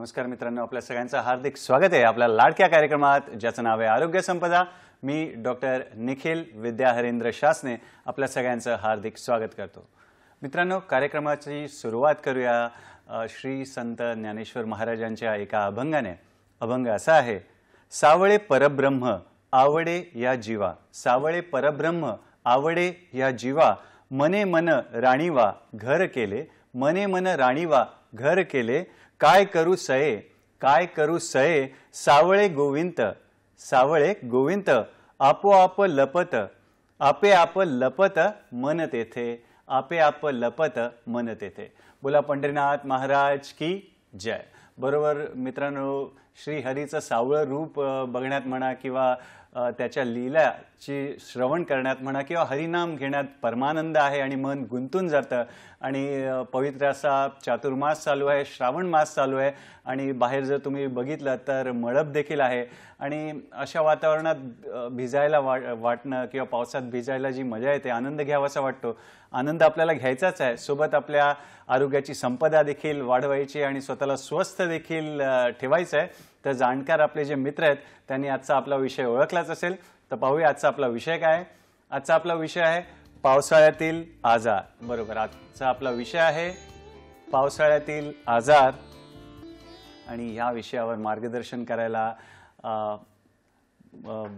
नमस्कार मित्रांनो, आपल्या सगळ्यांचं हार्दिक स्वागत आहे आपल्या लाडक्या कार्यक्रमात ज्याचं नाव आहे आरोग्य संपदा। मी डॉक्टर निखिल विद्याहरेंद्र शासने आपल्या सगळ्यांचं हार्दिक स्वागत करतो। मित्रांनो, कार्यक्रमाची सुरुवात करूया श्री संत ज्ञानेश्वर महाराजांच्या एका अभंगाने। अभंग असा आहे, सावळे परब्रह्म आवडे या जीवा, सावळे परब्रह्म आवडे या जीवा, मने मन राणीवा घर केले, मने मन राणीवा घर केले, काय करू सये, काय करू सये, सावळे गोविंत, सावळे गोविंत, आपोआप लपत, आपे आप लपत मन तेथे, आपे आप लपत मन तेथे। बोला पंढरीनाथ महाराज की जय। बरोबर मित्रांनो, श्री हरीचं सावळं रूप बघण्यात म्हणा किंवा त्याच्या लीलाची श्रवण करण्यात म्हणा किंवा हरिनाम घेण्यात परमानंद आहे आणि मन गुंतून जातं। आणि पवित्र असा चातुर्मास चालू आहे, श्रावण मास चालू आहे आणि बाहेर जर तुम्ही बघितलं तर मळब देखील आहे। आणि अशा वातावरणात भिजायला वाटणं किंवा पावसात भिजायला जी मजा येते, आनंद घ्यावासा वाटतो, आनंद आपल्याला घ्यायचाच आहे, सोबत आपल्या आरोग्याची संपदा देखील वाढवायची आणि स्वतःला स्वस्थ देखील ठेवायचं आहे। तर जाणकार आपले जे मित्र आहेत त्यांनी आजचा आपला विषय ओळखलाच असेल, तर पाहूया आजचा आपला विषय काय आहे। आजचा आपला विषय आहे पावसाळ्यातील आजार। बरोबर, आजचा आपला विषय आहे पावसाळ्यातील आजार आणि या विषयावर मार्गदर्शन करायला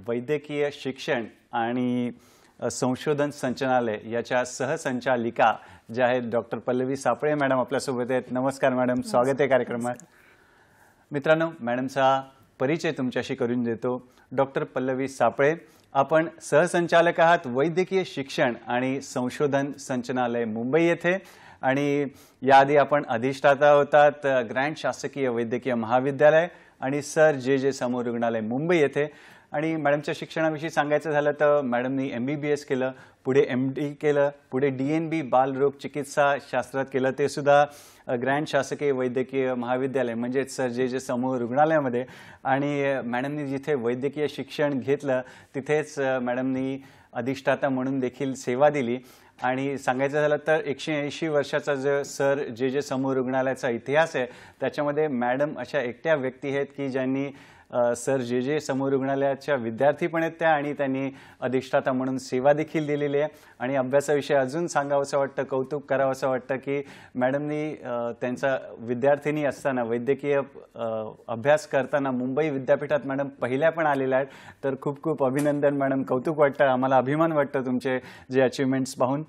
वैद्यकीय शिक्षण आणि संशोधन संचालनालय याच्या सहसंचालिका ज्या आहेत डॉक्टर पल्लवी सापळे मॅडम आपल्यासोबत आहेत। नमस्कार मॅडम, स्वागत आहे कार्यक्रमात। मित्रांनो, मॅडमचा परिचय तुमच्याशी करून देतो। डॉक्टर पल्लवी सापळे, आपण सहसंचालक आहात वैद्यकीय शिक्षण आणि संशोधन संचालनालय मुंबई येथे आणि याआधी आपण अधिष्ठाता होतात ग्रँड शासकीय वैद्यकीय महाविद्यालय आणि सर जे समूह रुग्णालय मुंबई येथे। आणि मॅडमच्या शिक्षणाविषयी सांगायचं झालं तर मॅडमनी MBBS केलं, पुढे MD केलं, पुढे DNB बालरोग चिकित्सा शास्त्रात केलं, ते सुद्धा ग्रँड शासकीय वैद्यकीय महाविद्यालय म्हणजे सर जे समूह रुग्णालयामध्ये। आणि मॅडमनी जिथे वैद्यकीय शिक्षण घेतलं तिथेच मॅडमनी अधिष्ठाता म्हणून देखील सेवा दिली। आणि सांगायचं झालं तर 180 वर्षाचा जो सर जे समूह रुग्णालयाचा इतिहास आहे त्याच्यामध्ये मॅडम अशा एकट्या व्यक्ती आहेत की ज्यांनी सर जे समूह रुग्णालयाच्या विद्यार्थी पण आहेत त्या आणि त्यांनी अधिष्ठाता म्हणून सेवा देखील दिलेली आहे। आणि अभ्यासाविषयी अजून सांगावंसं वाटतं, कौतुक करावंसं वाटतं की मॅडमनी त्यांचा विद्यार्थिनी असताना वैद्यकीय अभ्यास करताना मुंबई विद्यापीठात मॅडम पहिल्या पण आलेल्या आहेत। तर खूप खूप अभिनंदन मॅडम, कौतुक वाटतं, आम्हाला अभिमान वाटतं तुमचे जे अचीवमेंट्स पाहून।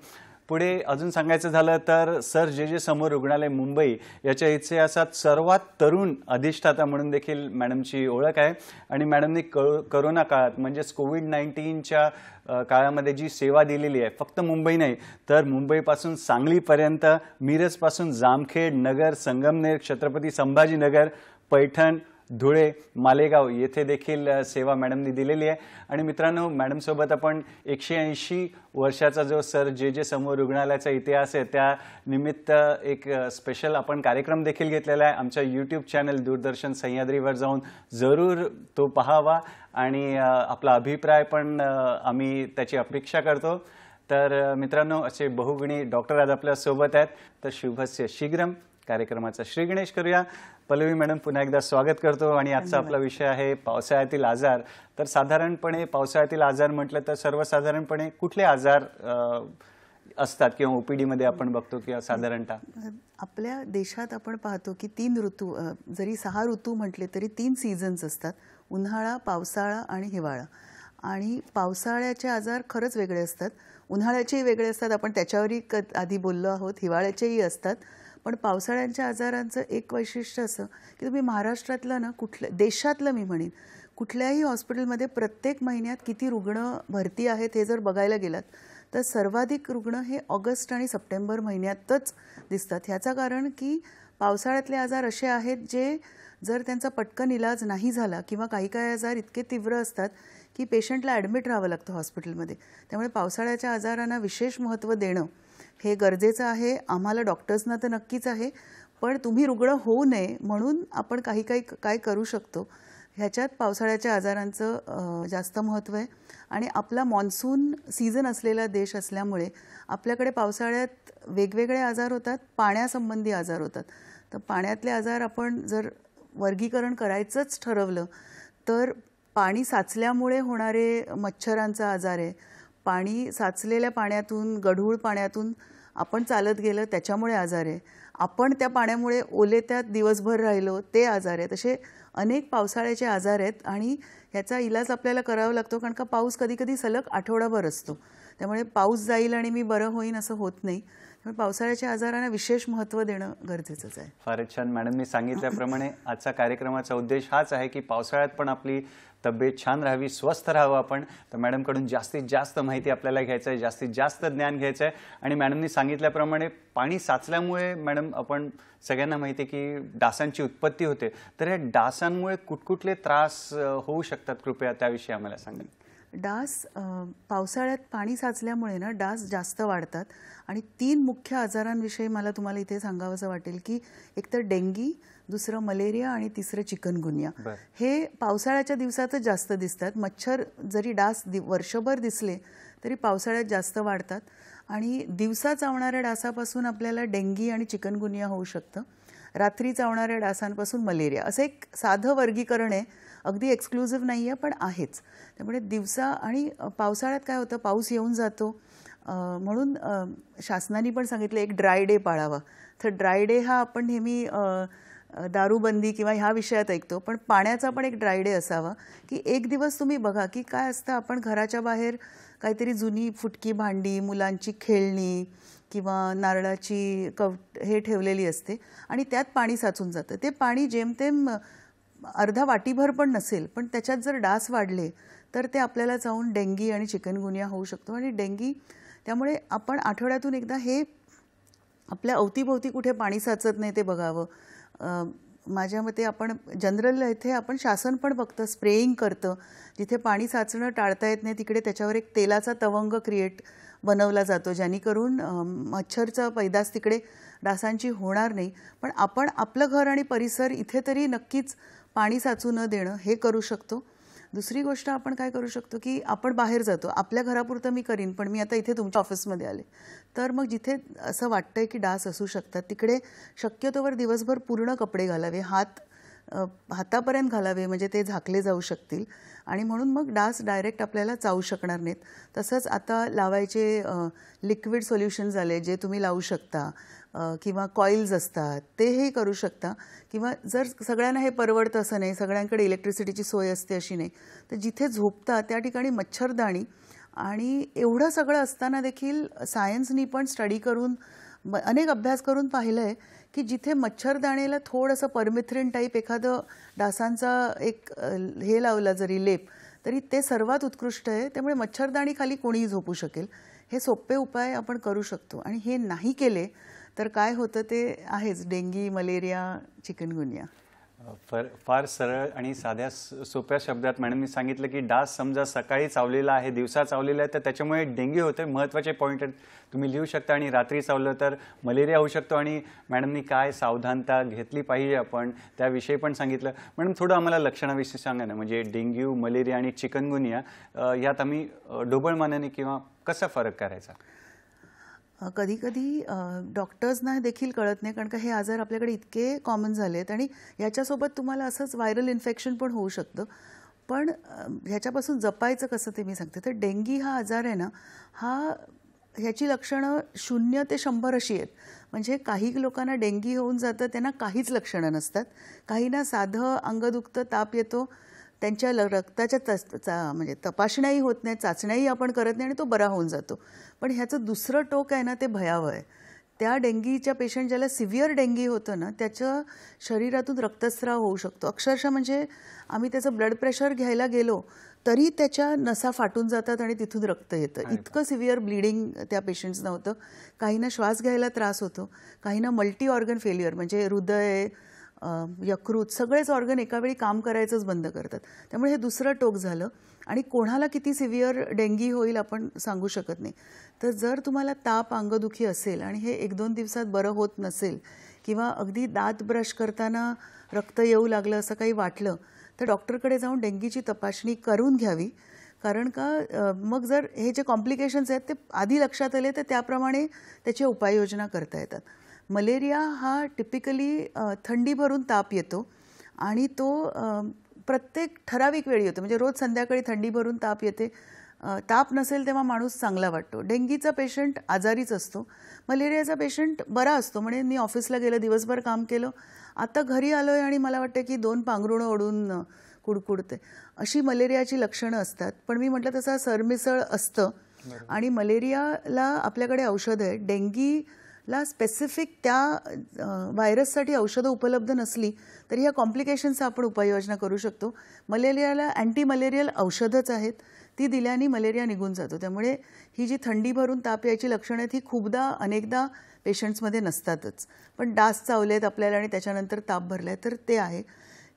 पुढे अजून सांगायचं झालं तर सर जे समूह रुग्णालय मुंबई याच्या इतिहासात सर्वात तरुण अधिष्ठाता म्हणून देखील मॅडमची ओळख आहे। आणि मॅडमनी कोरोना काळात म्हणजेच कोविड-19च्या काळामध्ये जी सेवा दिलेली आहे, फक्त मुंबई नाही तर मुंबईपासून सांगलीपर्यंत, मिरजपासून जामखेड, नगर, संगमनेर, छत्रपती संभाजीनगर, पैठण, धुळे, मालेगाव येथे देखील सेवा मॅडमनी दिलेली आहे। आणि मित्रांनो, मॅडमसोबत आपण 180 वर्षाचा जो सर जे समूह रुग्णालयाचा इतिहास आहे त्या निमित्त एक स्पेशल आपण कार्यक्रम देखील घेतलेला आहे। आमच्या YouTube चॅनल दूरदर्शन सह्याद्रीवर जाऊन जरूर तो पाहावा आणि आपला अभिप्राय पण आम्ही त्याची अपेक्षा करतो। तर मित्रांनो, असे बहुगुणी डॉक्टर आज आपल्या सोबत आहेत, तर शुभस्य शीघ्रम कार्यक्रमाचा श्री गणेश करूया। पल्लवी मॅडम, पुन्हा एकदा स्वागत करतो। आणि आजचा आपला विषय आहे पावसाळ्यातील आजार। तर साधारणपणे पावसाळ्यातील आजार म्हटलं तर सर्वसाधारणपणे कुठले आजार असतात किंवा OPD मध्ये आपण बघतो किंवा साधारणतः आपल्या देशात आपण पाहतो की 3 ऋतू, जरी 6 ऋतू म्हटले तरी 3 सीझन्स असतात, उन्हाळा, पावसाळा आणि हिवाळा। आणि पावसाळ्याचे आजार खरंच वेगळे असतात, उन्हाळ्याचेही वेगळे असतात, आपण त्याच्यावरही आधी बोललो आहोत, हिवाळ्याचेही असतात। पण पावसाळ्याच्या आजारांचं एक वैशिष्ट्य असं की तुम्ही महाराष्ट्रातलं ना, कुठल्या देशातलं मी म्हणेन कुठल्याही हॉस्पिटलमध्ये प्रत्येक महिन्यात किती रुग्ण भरती आहेत हे जर बघायला गेलात तर सर्वाधिक रुग्ण हे ऑगस्ट आणि सप्टेंबर महिन्यातच दिसतात। ह्याचं कारण की पावसाळ्यातले आजार असे आहेत जे जर त्यांचा पटकन इलाज नाही झाला किंवा काही काही आजार इतके तीव्र असतात की पेशंटला ॲडमिट राहावं लागतं हॉस्पिटलमध्ये, त्यामुळे पावसाळ्याच्या आजारांना विशेष महत्त्व देणं हे गरजेचं आहे। आम्हाला डॉक्टर्सना तर नक्कीच आहे, पण तुम्ही रुग्ण होऊ नये म्हणून आपण काय करू शकतो ह्याच्यात पावसाळ्याच्या आजारांचं जास्त महत्त्व आहे। आणि आपला मॉन्सून सीझन असलेला देश असल्यामुळे आपल्याकडे पावसाळ्यात वेगवेगळे आजार होतात, पाण्यासंबंधी आजार होतात। तर पाण्यातले आजार आपण जर वर्गीकरण करायचंच ठरवलं तर पाणी साचल्यामुळे होणारे मच्छरांचा आजार आहे, पाणी साचलेल्या पाण्यातून, गढूळ पाण्यातून आपण चालत गेलं त्याच्यामुळे आजार आहे, आपण त्या पाण्यामुळे ओले त्यात दिवसभर राहिलो ते आजार आहेत. असे अनेक पावसाळ्याचे आजार आहेत आणि ह्याचा इलाज आपल्याला करावा लागतो, कारण का पाऊस कधी कधी सलग आठवडाभर असतो. त्यामुळे पाऊस जाईल आणि मी बरं होईन असं होत नाही. त्यामुळे पावसाळ्याच्या आजारांना विशेष महत्त्व देणं गरजेचंच आहे. फारच छान मॅडमनी सांगितल्याप्रमाणे आजचा कार्यक्रमाचा उद्देश हाच आहे की पावसाळ्यात पण आपली तब्येत छान राहावी, स्वस्थ राहावं आपण. तर मॅडमकडून जास्तीत जास्त माहिती आपल्याला घ्यायचं आहे, जास्तीत जास्त ज्ञान घ्यायचं आहे. आणि मॅडमनी सांगितल्याप्रमाणे पाणी साचल्यामुळे मॅडम आपण सगळ्यांना माहिती आहे की डासांची उत्पत्ती होते. तर या डासांमुळे कुठकुठले त्रास होऊ शकतात, कृपया त्याविषयी आम्हाला सांगा. डास पावसाळ्यात पाणी साचल्यामुळे ना डास जास्त वाढतात आणि 3 मुख्य आजारांविषयी मला तुम्हाला इथे सांगावंसं वाटेल की एक तर डेंगी, दुसरं मलेरिया आणि तिसरं चिकनगुनिया. हे पावसाळ्याच्या दिवसातच जास्त दिसतात. मच्छर जरी डास वर्षभर दिसले तरी पावसाळ्यात जास्त वाढतात आणि दिवसा चावणाऱ्या डासापासून आपल्याला डेंगी आणि चिकनगुनिया होऊ शकतं. रात्री चावणाऱ्या डासांपासून मलेरिया. असं एक साधं वर्गीकरण आहे, अगदी एक्सक्लुझिव्ह नाही आहे पण आहेच. त्यामुळे दिवसा आणि पावसाळ्यात काय होतं, पाऊस येऊन जातो म्हणून शासनाने पण सांगितलं एक ड्राय डे पाळावा. तर ड्राय डे हा आपण नेहमी दारूबंदी किंवा ह्या विषयात ऐकतो, पण पाण्याचा पण एक ड्राय डे असावा की एक दिवस तुम्ही बघा की काय असतं, आपण घराच्या बाहेर काहीतरी जुनी फुटकी भांडी, मुलांची खेळणी किंवा नारळाची हे ठेवलेली असते आणि त्यात पाणी साचून जातं. ते पाणी जेमतेम अर्धा वाटीभर पण नसेल, पण त्याच्यात जर डास वाढले तर ते आपल्याला जाऊन डेंगी आणि चिकनगुनिया होऊ शकतो. आणि डेंगी त्यामुळे आपण आठवड्यातून एकदा हे आपल्या अवतीभोवती कुठे पाणी साचत नाही ते बघावं. माझ्या मते आपण जनरल इथे आपण शासन पण बघतं, स्प्रेइंग करतं. जिथे पाणी साचणं टाळता येत नाही तिकडे त्याच्यावर एक तेलाचा तवंग बनवला जातो, जेणेकरून मच्छरचा पैदास तिकडे डासांची होणार नाही. पण आपण आपलं घर आणि परिसर इथे तरी नक्कीच पाणी साचू न देणं हे करू शकतो. दुसरी गोष्ट आपण काय करू शकतो की आपण बाहेर जातो, आपल्या घरापुरतं मी करीन, पण मी आता इथे तुमच्या ऑफिसमध्ये आले तर मग जिथे असं वाटतंय की डास असू शकतात तिकडे शक्यतोवर दिवसभर पूर्ण कपडे घालावे, हातापर्यंत घालावे, म्हणजे ते झाकले जाऊ शकतील आणि म्हणून मग डास डायरेक्ट आपल्याला चावू शकणार नाहीत. तसंच आता लावायचे लिक्विड सोल्युशन्स आले जे तुम्ही लावू शकता किंवा कॉइल्स असतात तेही करू शकता. किंवा जर सगळ्यांना हे परवडतं असं नाही, सगळ्यांकडे इलेक्ट्रिसिटीची सोय असते अशी नाही, तर जिथे झोपता त्या ठिकाणी मच्छरदाणी. आणि एवढं सगळं असताना देखील सायन्सनी पण स्टडी करून अनेक अभ्यास करून पाहिलं आहे की जिथे मच्छरदाणीला थोडंसं परमिथ्रिन टाईप एखादं डासांचा एक हे लावला जरी लेप तरी ते सर्वात उत्कृष्ट आहे. त्यामुळे मच्छरदाणी खाली कोणीही झोपू शकेल. हे सोपे उपाय आपण करू शकतो आणि हे नाही केले तर काय होतं ते आहेच, डेंगी, मलेरिया, चिकनगुनिया. फार सरळ आणि साध्या सोप्या शब्दात मॅडमनी सांगितलं की डास समजा सकाळी चावलेला आहे, दिवसा चावलेला आहे तर त्याच्यामुळे डेंग्यू होते. महत्त्वाचे पॉईंट तुम्ही लिहू शकता. आणि रात्री चावलं तर मलेरिया होऊ शकतो. आणि मॅडमनी काय सावधानता घेतली पाहिजे आपण त्याविषयी पण सांगितलं. मॅडम थोडं आम्हाला लक्षणाविषयी सांगा ना, म्हणजे डेंग्यू, मलेरिया आणि चिकनगुनिया यात आम्ही ढोबळमानाने किंवा कसा फरक करायचा? कधी कधी डॉक्टर्सना देखील कळत नाही, कारण का हे आजार आपल्याकडे इतके कॉमन झाले आहेत आणि ह्याच्यासोबत तुम्हाला असंच व्हायरल इन्फेक्शन पण होऊ शकतं. पण ह्याच्यापासून जपायचं कसं ते मी सांगते. तर डेंगी हा आजार आहे ना, ह्याची लक्षणं 0 ते 100 अशी आहेत. म्हणजे काही लोकांना डेंगी होऊन जातं, त्यांना काहीच लक्षणं नसतात. काहींना साधं अंग दुखतं, ताप येतो, त्यांच्या रक्ताच्या म्हणजे तपासण्याही होत नाही, चाचण्याही आपण करत नाही आणि तो बरा होऊन जातो. पण ह्याचं दुसरं टोक आहे ना, ते भयावह आहे. त्या डेंगीच्या पेशंट ज्याला सिव्हिअर डेंगी होतं ना, त्याच्या शरीरातून रक्तस्राव होऊ शकतो. अक्षरशः म्हणजे आम्ही त्याचं ब्लड प्रेशर घ्यायला गेलो तरी त्याच्या नसा फाटून जातात आणि तिथून रक्त येतं. इतकं सिव्हिअर ब्लिडिंग त्या पेशंट्सना होतं. काहींना श्वास घ्यायला त्रास होतो, काहींना मल्टी ऑर्गन फेल्युअर म्हणजे हृदय, यकृत सगळेच ऑर्गन एका वेळी काम करायचंच बंद करतात. त्यामुळे हे दुसरं टोक झालं. आणि कोणाला किती सिव्हिअर डेंगी होईल आपण सांगू शकत नाही. तर जर तुम्हाला ताप, अंगदुखी असेल आणि हे 1-2 दिवसात बरं होत नसेल किंवा अगदी दात ब्रश करताना रक्त येऊ लागलं असं काही वाटलं तर डॉक्टरकडे जाऊन डेंगीची तपासणी करून घ्यावी. कारण का मग जर हे जे कॉम्प्लिकेशन्स आहेत ते आधी लक्षात आले तर त्याप्रमाणे त्याची उपाययोजना करता येतात. मलेरिया हा टिपिकली थंडी भरून ताप येतो आणि तो प्रत्येक ठराविक वेळी होतो. म्हणजे रोज संध्याकाळी थंडी भरून ताप येते. ताप नसेल तेव्हा माणूस चांगला वाटतो. डेंगीचा पेशंट आजारीच असतो. मलेरियाचा पेशंट बरा असतो. म्हणजे मी ऑफिसला गेलं, दिवसभर काम केलं, आता घरी आलोय आणि मला वाटतं की 2 पांघरुणं ओढून कुडकुडते, अशी मलेरियाची लक्षणं असतात. पण मी म्हटलं तसं सरमिसळ असतं आणि मलेरियाला आपल्याकडे औषधं आहेत. डेंगीला स्पेसिफिक त्या व्हायरससाठी औषधं उपलब्ध नसली तरी ह्या कॉम्प्लिकेशन्सचा आपण उपाययोजना करू शकतो. मलेरियाला अँटी मलेरियल औषधंच आहेत, ती दिल्याने मलेरिया निघून जातो. त्यामुळे ही जी थंडी भरून ताप यायची लक्षणं आहेत ही खूपदा अनेकदा पेशंट्समध्ये नसतातच. पण डास चावलेत आपल्याला आणि त्याच्यानंतर ताप भरलाय तर ते आहे.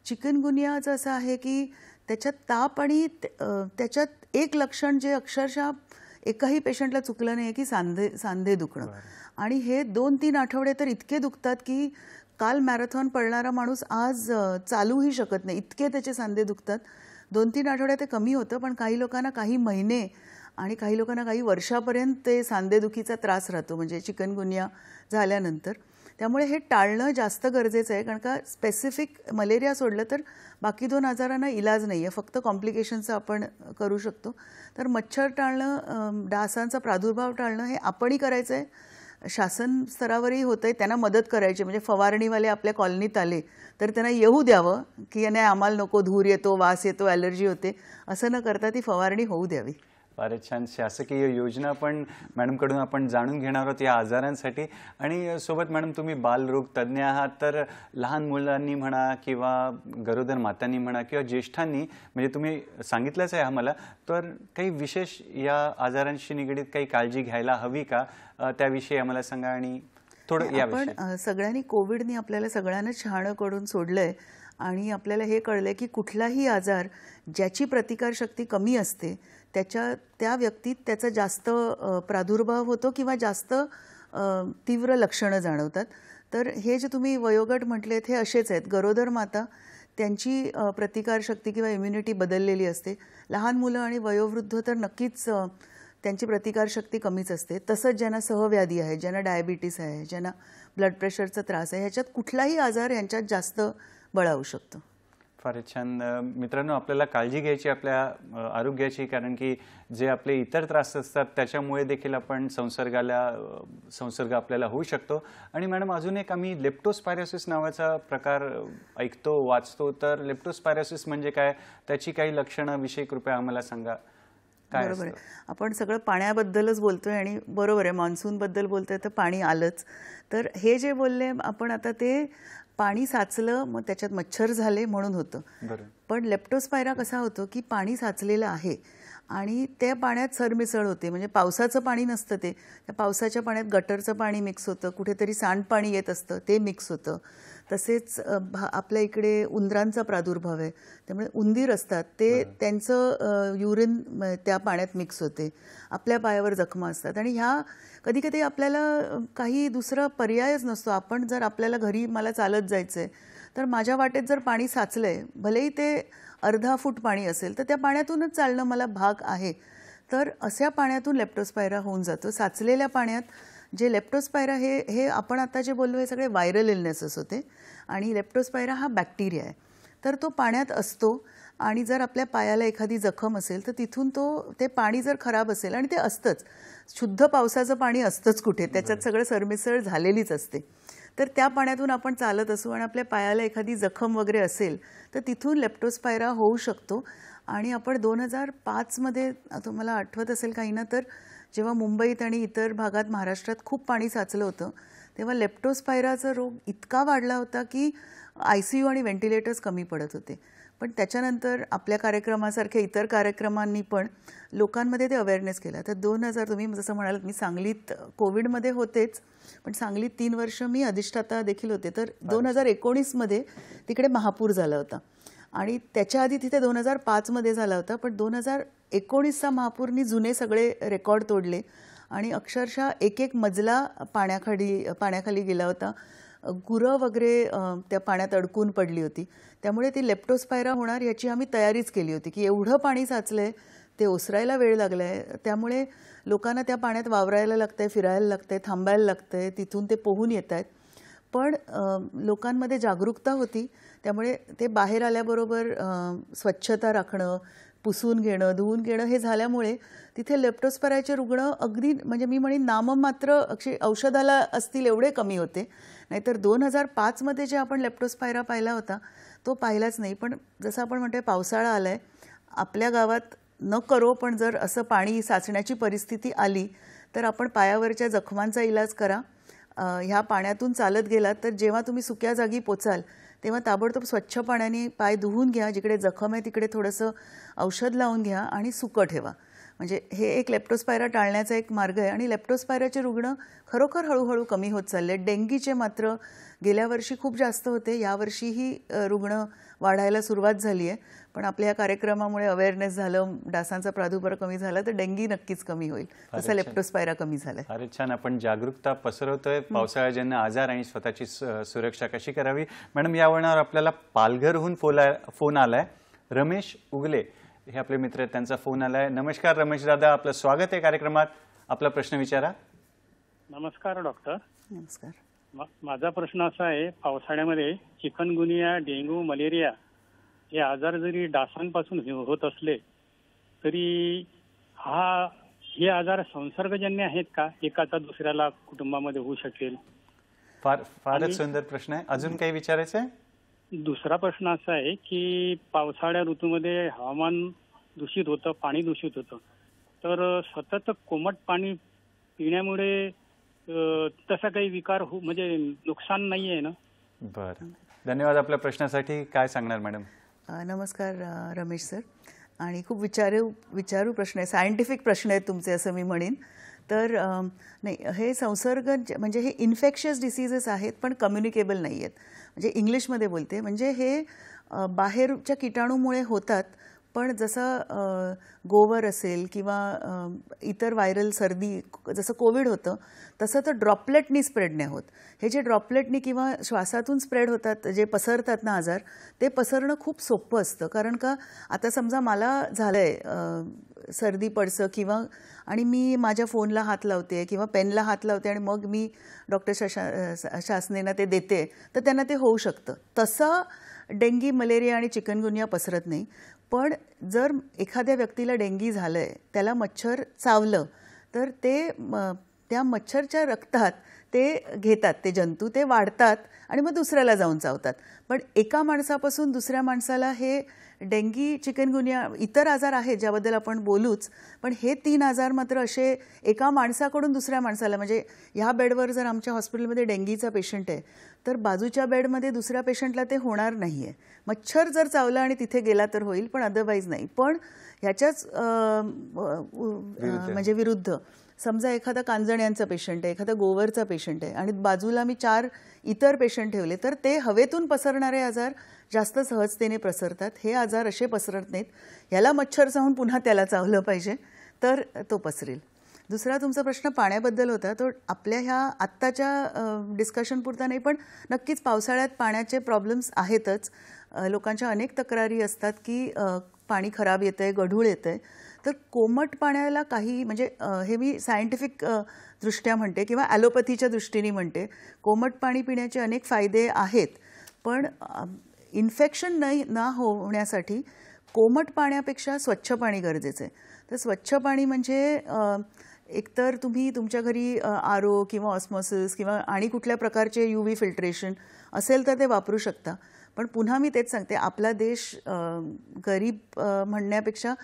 चिकनगुनियाचं असं आहे की त्याच्यात ताप आणि त्याच्यात एक लक्षण जे अक्षरशः एकाही पेशंटला चुकलं नाही की सांधे दुखणं. आणि हे 2-3 आठवडे तर इतके दुखतात की काल मॅरेथॉन पळणारा माणूस आज चालूही शकत नाही, इतके त्याचे सांधे दुखतात. 2-3 आठवड्यात ते कमी होतं, पण काही लोकांना काही महिने आणि काही लोकांना काही वर्षापर्यंत ते सांधेदुखीचा त्रास राहतो म्हणजे चिकनगुनिया झाल्यानंतर. त्यामुळे हे टाळणं जास्त गरजेचं आहे, कारण का स्पेसिफिक मलेरिया सोडलं तर बाकी 2 आजारांना इलाज नाही आहे, फक्त कॉम्प्लिकेशनचं आपण करू शकतो. तर मच्छर टाळणं, डासांचा प्रादुर्भाव टाळणं हे आपणही करायचं आहे, शासन स्तरावरही होतं आहे. त्यांना मदत करायची. म्हणजे फवारणीवाले आपल्या कॉलनीत आले तर त्यांना येऊ द्यावं की नाही आम्हाला नको, धूर येतो, वास येतो, ॲलर्जी होते, असं न करता ती फवारणी होऊ द्यावी. फारच छान शासकीय योजना पण मॅडमकडून आपण जाणून घेणार आहोत या आजारांसाठी. आणि सोबत मॅडम तुम्ही बालरोग तज्ज्ञ आहात, तर लहान मुलांनी म्हणा किंवा गरोदर मातांनी म्हणा किंवा ज्येष्ठांनी, म्हणजे तुम्ही सांगितलंच आहे आम्हाला, तर काही विशेष या आजारांशी निगडीत काही काळजी घ्यायला हवी का, त्याविषयी आम्हाला सांगा. आणि थोडं याविषयी. आपण सगळ्यांनी कोविडनी आपल्याला सगळ्यांना शहाणं करून सोडलंय आणि आपल्याला हे कळलंय की कुठलाही आजार ज्याची प्रतिकारशक्ती कमी असते त्या व्यक्तीत त्याचा जास्त प्रादुर्भाव होतो किंवा जास्त तीव्र लक्षणं जाणवतात. तर हे जे तुम्ही वयोगट म्हटलेत हे असेच आहेत. गरोदर माता, त्यांची प्रतिकारशक्ती किंवा इम्युनिटी बदललेली असते. लहान मुलं आणि वयोवृद्ध तर नक्कीच त्यांची प्रतिकारशक्ती कमीच असते. तसंच ज्यांना सहव्याधी आहे, ज्यांना डायबिटीस आहे, ज्यांना ब्लड प्रेशरचा त्रास आहे, ह्याच्यात कुठलाही आजार यांच्यात जास्त बळावू शकतो. फारच छान. मित्रांनो, आपल्याला काळजी घ्यायची आपल्या आरोग्याची, कारण की जे आपले इतर त्रास असतात त्याच्यामुळे देखील आपण संसर्ग आपल्याला होऊ शकतो. आणि मॅडम, अजून एक आम्ही लेप्टोस्पायरोसिस नावाचा प्रकार ऐकतो, वाचतो, तर लेप्टोस्पायरोसिस म्हणजे काय, त्याची काही लक्षणं कृपया आम्हाला सांगा. बरोबर आहे. आपण सगळं पाण्याबद्दलच बोलतोय आणि बरोबर आहे, मान्सूनबद्दल बोलतोय तर पाणी आलंच. तर हे जे बोलले आपण आता ते पाणी साचलं मग त्याच्यात मच्छर झाले म्हणून होतं. पण लेप्टोस्पायरा कसा होतो की पाणी साचलेलं आहे आणि त्या पाण्यात सरमिसळ होते. म्हणजे पावसाचं पाणी नसतं, ते त्या पावसाच्या पाण्यात गटरचं पाणी मिक्स होतं, कुठेतरी सांडपाणी येत असतं ते मिक्स होतं. तसेच आपल्या इकडे उंदरांचा प्रादुर्भाव आहे, त्यामुळे उंदीर असतात ते त्यांचं युरिन त्या पाण्यात मिक्स होते. आपल्या पायावर जखमा असतात आणि ह्या कधी कधी आपल्याला काही दुसरा पर्यायच नसतो. आपण जर आपल्याला घरी मला चालत जायचं आहे तर माझ्या वाटेत जर पाणी साचलंय, भलेही ते अर्धा फूट पाणी असेल तर त्या पाण्यातूनच चालणं मला भाग आहे. तर अशा पाण्यातून लेप्टोस्पायरा होऊन जातो. साचलेल्या पाण्यात जे लेप्टोस्पायरा हे आपण आता जे बोललो हे सगळे व्हायरल इलनेसेस होते आणि लेप्टोस्पायरा हा बॅक्टेरिया आहे. तर तो पाण्यात असतो आणि जर आपल्या पायाला एखादी जखम असेल तर तिथून ते पाणी जर खराब असेल, आणि ते असतंच, शुद्ध पावसाचं पाणी असतंच कुठे, त्याच्यात सगळं सरमिसळ झालेलीच असते, तर त्या पाण्यातून आपण चालत असू आणि आपल्या पायाला एखादी जखम वगैरे असेल तर तिथून लेप्टोस्पायरा होऊ शकतो. आणि आपण 2005मध्ये, तुम्हाला आठवत असेल काही ना, तर जेव्हा मुंबईत आणि इतर भागात महाराष्ट्रात खूप पाणी साचलं होतं तेव्हा लेप्टोस्पायराचा रोग इतका वाढला होता की ICU आणि व्हेंटिलेटर्स कमी पडत होते. पण त्याच्यानंतर आपल्या कार्यक्रमासारख्या इतर कार्यक्रमांनी पण लोकांमध्ये ते अवेअरनेस केला. तर 2000, तुम्ही जसं म्हणालात, मी सांगलीत कोविडमध्ये होतेच, पण सांगलीत 3 वर्ष मी अधिष्ठाता देखील होते. तर 2019मध्ये तिकडे महापूर झाला होता आणि त्याच्या आधी तिथे 2005मध्ये झाला होता. पण 2019चा महापूरनी जुने सगळे रेकॉर्ड तोडले आणि अक्षरशः एक मजला पाण्याखाली गेला होता. गुरं वगैरे त्या पाण्यात अडकून पडली होती. त्यामुळे ती लेप्टोस्पायरा होणार याची आम्ही तयारीच केली होती की एवढं पाणी साचलंय, ते ओसरायला वेळ लागलाय, त्यामुळे लोकांना त्या पाण्यात वावरायला लागतंय, फिरायला लागतंय, थांबायला लागतंय, तिथून ते पोहून येत आहेत. पण लोकांमध्ये जागरूकता होती, त्यामुळे ते बाहेर आल्याबरोबर स्वच्छता राखणं, पुसून घेणं, धुवून घेणं हे झाल्यामुळे तिथे लेप्टोस्पायराचे रुग्ण अगदी म्हणजे मी म्हणेन नाममात्र अक्षय औषधाला असतील एवढे कमी होते. नाहीतर 2005मध्ये जे आपण लेप्टोस्पायरा पाहिला होता तो पाहिलाच नाही. पण जसं आपण म्हणतोय पावसाळा आलाय, आपल्या गावात न करो पण जर असं पाणी साचण्याची परिस्थिती आली तर आपण पायावरच्या जखमांचा इलाज करा. ह्या पाण्यातून चालत गेलात तर जेव्हा तुम्ही सुक्या जागी पोचाल तेव्हा ताबडतोब स्वच्छ पाण्याने पाय धुवून घ्या, जिकडे जखम आहे तिकडे थोडंसं औषध लावून घ्या आणि सुकं ठेवा. म्हणजे हे एक लेप्टोस्पायरा टाळण्याचा एक मार्ग आहे. आणि लेप्टोस्पायराचे रुग्ण खरोखर हळूहळू कमी होत चालले. डेंगीचे मात्र गेल्या वर्षी खूप जास्त होते, यावर्षीही रुग्ण वाढायला सुरुवात झाली आहे. पण आपल्या या कार्यक्रमामुळे अवेअरनेस झालं, डासांचा प्रादुर्भाव कमी झाला तर डेंगी नक्कीच कमी होईल, तसं लेप्टोस्पायरा कमी झालं. फार छान, आपण जागरूकता पसरवतोय पावसाळ्याजन्य आजार आणि स्वतःची सुरक्षा कशी करावी. मॅडम, यावरणावर आपल्याला पालघरहून फोन आलाय. रमेश उगले हे आपले मित्र आहेत, त्यांचा फोन आलाय. नमस्कार रमेश दादा, आपलं स्वागत आहे कार्यक्रमात. आपला प्रश्न विचारा. नमस्कार डॉक्टर. नमस्कार. माझा प्रश्न असा आहे, पावसाळ्यामध्ये चिकनगुनिया, डेंग्यू, मलेरिया हे आजार जरी डासांपासून होत असले तरी हे आजार संसर्गजन्य आहेत का? एकाचा दुसऱ्याला कुटुंबामध्ये होऊ शकेल? फारच सुंदर प्रश्न आहे. अजून काही विचारायचं आहे? दुसरा प्रश्न असा आहे की पावसाळ्या ऋतूमध्ये हवामान दूषित होतं, पाणी दूषित होतं, तर सतत कोमट पाणी पिण्यामुळे तसा काही विकार म्हणजे नुकसान नाही आहे ना? बरं, धन्यवाद आपल्या प्रश्नासाठी. काय सांगणार मॅडम? नमस्कार रमेश सर. आणि खूप विचारू प्रश्न आहे, सायंटिफिक प्रश्न आहेत तुमचे असं मी म्हणेन. तर नाही, हे संसर्ग म्हणजे हे इन्फेक्शियस डिसीजेस आहेत पण कम्युनिकेबल नाही आहेत. म्हणजे इंग्लिशमध्ये बोलते, म्हणजे हे बाहेरच्या किटाणूमुळे होतात. पण जसं गोवर असेल किंवा इतर व्हायरल सर्दी जसं कोविड होतं तसं तर ड्रॉपलेटनी स्प्रेड नाही होत. हे जे ड्रॉपलेटनी किंवा श्वासातून स्प्रेड होतात, जे पसरतात ना आजार, ते पसरणं खूप सोपं असतं. कारण का आता समजा मला झालं आहे सर्दी पडसं किंवा आणि मी माझ्या फोनला हात लावते किंवा पेनला हात लावते आणि मग मी डॉक्टर शासनेना ते देते तर त्यांना ते होऊ शकतं. तसं डेंगी, मलेरिया आणि चिकनगुनिया पसरत नाही. पण जर एखाद्या व्यक्तीला डेंगी झालं आहे, त्याला मच्छर चावलं तर त्या मच्छरच्या रक्तात ते घेतात, ते जंतू ते वाढतात आणि मग दुसऱ्याला जाऊन चावतात. पण एका माणसापासून दुसऱ्या माणसाला हे डेंगी, चिकनगुनिया, इतर आजार आहेत ज्याबद्दल आपण बोलूच, पण हे 3 आजार मात्र असे एका माणसाकडून दुसऱ्या माणसाला, म्हणजे ह्या बेडवर जर आमच्या हॉस्पिटलमध्ये डेंगीचा पेशंट आहे तर बाजूच्या बेडमध्ये दुसऱ्या पेशंटला ते होणार नाही आहे. मच्छर जर चावला आणि तिथे गेला तर होईल, पण अदरवाईज नाही. पण ह्याच्याच म्हणजे विरुद्ध समजा एखादा कांजण्यांचा पेशंट आहे, एखादा गोवरचा पेशंट आहे आणि बाजूला मी 4 इतर पेशंट ठेवले तर ते हवेतून पसरणारे आजार जास्त सहजतेने पसरतात. हे आजार असे पसरत नाहीत. ह्याला मच्छर चावून पुन्हा त्याला चावलं पाहिजे तर तो पसरेल. दुसरा तुमचा प्रश्न पाण्याबद्दल होता, तो आपल्या ह्या आत्ताच्या डिस्कशनपुरता नाही, पण नक्कीच पावसाळ्यात पाण्याचे प्रॉब्लेम्स आहेतच. लोकांच्या अनेक तक्रारी असतात की पाणी खराब येतं आहे, गढूळ येतं आहे. तर कोमट पाण्याला काही म्हणजे हे मी सायंटिफिक दृष्ट्या म्हणते किंवा ॲलोपॅथीच्या दृष्टीने म्हणते, कोमट पाणी पिण्याचे अनेक फायदे आहेत. पण इन्फेक्शन न होण्यासाठी कोमट पाण्यापेक्षा स्वच्छ पाणी गरजेचं आहे. तर स्वच्छ पाणी म्हणजे एकतर तुम्ही तुमच्या घरी आरो किंवा ऑस्मॉसिस किंवा आणि कुठल्या प्रकारचे UV फिल्ट्रेशन असेल तर ते वापरू शकता. पण पुन्हा मी तेच सांगते, आपला देश गरीब म्हणण्यापेक्षा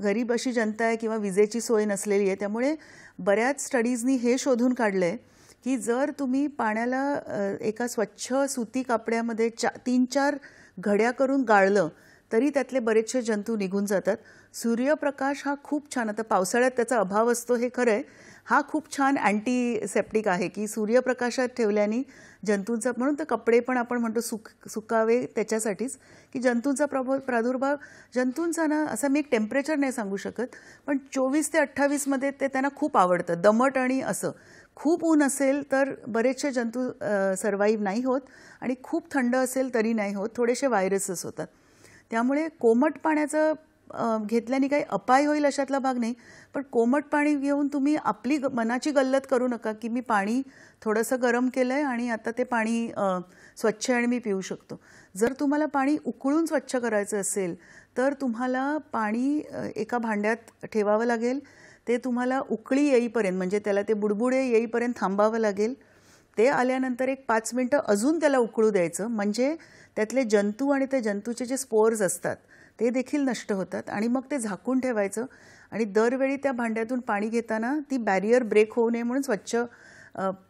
गरीब अशी जनता आहे किंवा विजेची सोय नसलेली आहे. त्यामुळे बऱ्याच स्टडीजनी हे शोधून काढलं आहे की जर तुम्ही पाण्याला एका स्वच्छ सुती कापड्यामध्ये 3-4 घड्या करून गाळलं तरी त्यातले बरेचसे जंतू निघून जातात. सूर्यप्रकाश हा खूप छान, आता पावसाळ्यात त्याचा अभाव असतो हे खरं आहे, हा खूप छान अँटीसेप्टिक आहे की सूर्यप्रकाशात ठेवल्याने जंतूंचा, म्हणून तर कपडे पण आपण म्हणतो सुकावे त्याच्यासाठीच की जंतूंचा प्रादुर्भाव जंतूंचा ना, असं मी एक टेम्परेचर नाही सांगू शकत, पण 24 ते 28मध्ये ते त्यांना खूप आवडतं. दमट आणि असं खूप ऊन असेल तर बरेचसे जंतू सर्वाईव्ह नाही होत आणि खूप थंड असेल तरी नाही होत, थोडेसे व्हायरसेस होतात. त्यामुळे कोमट पाण्याचं घेतल्याने काही अपाय होईल अशातला भाग नाही, पण कोमट पाणी घेऊन तुम्ही आपली मनाची गल्लत करू नका की मी पाणी थोडंसं गरम केलं आहे आणि आता ते पाणी स्वच्छ आणि मी पिऊ शकतो. जर तुम्हाला पाणी उकळून स्वच्छ करायचं असेल तर तुम्हाला पाणी एका भांड्यात ठेवावं लागेल. ते तुम्हाला उकळी येईपर्यंत म्हणजे त्याला ते बुडबुडे येईपर्यंत थांबावं लागेल. ते आल्यानंतर एक 5 मिनटं अजून त्याला उकळू द्यायचं, म्हणजे त्यातले जंतू आणि त्या जंतूचे जे स्पोर्स असतात ते देखील नष्ट होतात. आणि मग ते झाकून ठेवायचं आणि दरवेळी त्या भांड्यातून पाणी घेताना ती बॅरियर ब्रेक होऊ नये म्हणून स्वच्छ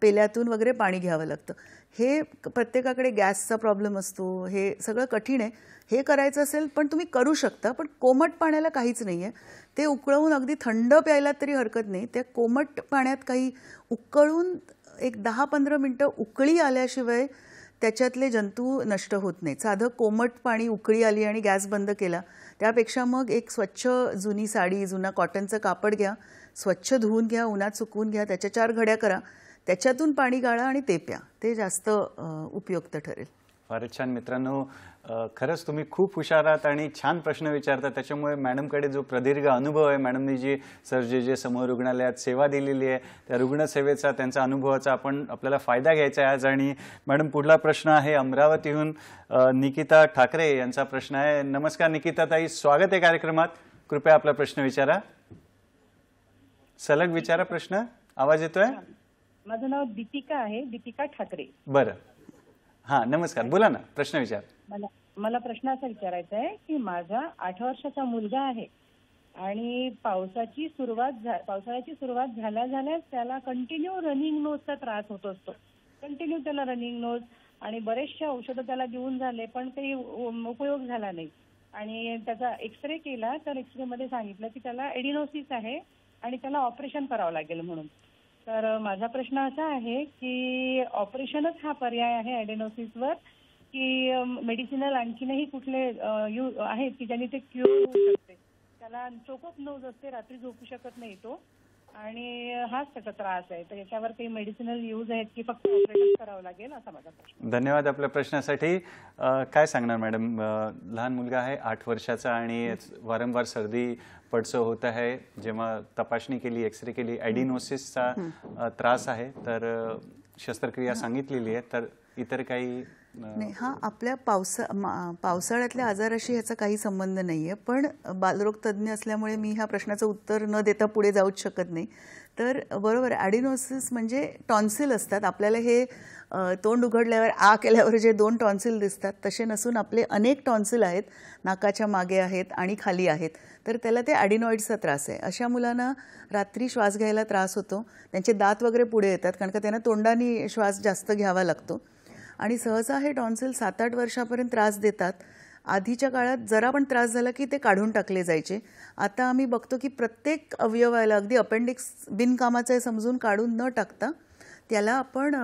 पेल्यातून वगैरे पाणी घ्यावं लागतं. हे प्रत्येकाकडे गॅसचा प्रॉब्लेम असतो, हे सगळं कठीण आहे. हे करायचं असेल पण तुम्ही करू शकता, पण कोमट पाण्याला काहीच नाही आहे. ते उकळवून अगदी थंड प्यायला तरी हरकत नाही. त्या कोमट पाण्यात काही उकळून एक 10-15 मिनटं उकळी आल्याशिवाय त्याच्यातले जंतू नष्ट होत नाहीत. साधं कोमट पाणी उकळी आली आणि गॅस बंद केला त्यापेक्षा मग एक स्वच्छ जुनी साडी, जुना कॉटनचं कापड घ्या, स्वच्छ धुवून घ्या, उन्हात सुकवून घ्या, त्याच्या 4 घड्या करा, त्याच्यातून पाणी गाळा आणि ते प्या. ते जास्त उपयुक्त ठरेल. फारच छान. मित्रांनो, खरंच तुम्ही खूप हुशार आहात आणि छान प्रश्न विचारता. त्याच्यामुळे मॅडमकडे जो प्रदीर्घ अनुभव आहे, मॅडमनी जी जे समूह रुग्णालयात सेवा दिलेली आहे त्या रुग्णसेवेचा, त्यांचा अनुभवाचा आपल्याला फायदा घ्यायचा आहे आज. आणि मॅडम, पुढला प्रश्न आहे अमरावतीहून निकिता ठाकरे यांचा प्रश्न आहे. नमस्कार निकिता ताई, स्वागत आहे कार्यक्रमात. कृपया आपला प्रश्न विचारा. सलग विचारा प्रश्न. आवाज येतोय? माझं नाव दीपिका आहे, दीपिका ठाकरे. बरं, हां, नमस्कार, बोला ना, प्रश्न विचार. मला प्रश्न असा विचारायचा आहे की माझा 8 वर्षाचा मुलगा आहे आणि पावसाळ्याची सुरुवात झाल्याच त्याला कंटिन्यू रनिंग नोजचा त्रास होत असतो. कंटिन्यू त्याला रनिंग नोज आणि बरेचशा औषधं त्याला देऊन झाले पण काही उपयोग झाला नाही. आणि त्याचा एक्सरे केला तर एक्सरे मध्ये सांगितलं की त्याला एडिनोसिस आहे आणि त्याला ऑपरेशन करावं लागेल म्हणून. तर माझा प्रश्न असा आहे की ऑपरेशनच हा पर्याय आहे एडेनोसिसवर की मेडिसिनल आणखीनही कुठले आहेत की ज्यांनी ते क्युअर होऊ शकते? त्याला चोकअप नोज असते, रात्री झोपू शकत नाही तो आणि हाच त्याचा त्रास आहे. तर याच्यावर काही मेडिसिनल यूज आहेत की फक्त ऑपरेशन करावं लागेल, असा माझा प्रश्न. धन्यवाद आपल्या प्रश्नासाठी. काय सांगणार मॅडम? लहान मुलगा आहे 8 वर्षाचा आणि वारंवार सर्दी पडसं होत आहे. जेव्हा तपासणी केली, एक्सरे केली, ॲडिनोसिसचा त्रास आहे, तर शस्त्रक्रिया सांगितलेली आहे. तर इतर काही नाही, हा आपल्या पावसाळ्यातल्या आजाराशी ह्याचा काही संबंध नाही आहे. पण बालरोग तज्ज्ञ असल्यामुळे मी ह्या प्रश्नाचं उत्तर न देता पुढे जाऊच शकत नाही. तर बरोबर, ॲडिनोसिस म्हणजे टॉन्सिल असतात. आपल्याला हे तोंड उघडल्यावर केल्यावर जे 2 टॉन्सिल दिसतात तसे नसून आपले अनेक टॉन्सिल आहेत, नाकाच्या मागे आहेत आणि खाली आहेत. तर त्याला ते ॲडिनॉइड्सचा त्रास आहे. अशा मुलांना रात्री श्वास घ्यायला त्रास होतो, त्यांचे दात वगैरे पुढे येतात कारण का त्यांना तोंडाने श्वास जास्त घ्यावा लागतो. आणि सहसा हे टॉन्सिल 7-8 वर्षापर्यंत त्रास देतात. आधीच्या काळात जरा पण त्रास झाला की ते काढून टाकले जायचे. आता आम्ही बघतो की प्रत्येक अवयवाला, अगदी अपेंडिक्स बिनकामाचं आहे समजून काढून न टाकता त्याला आपण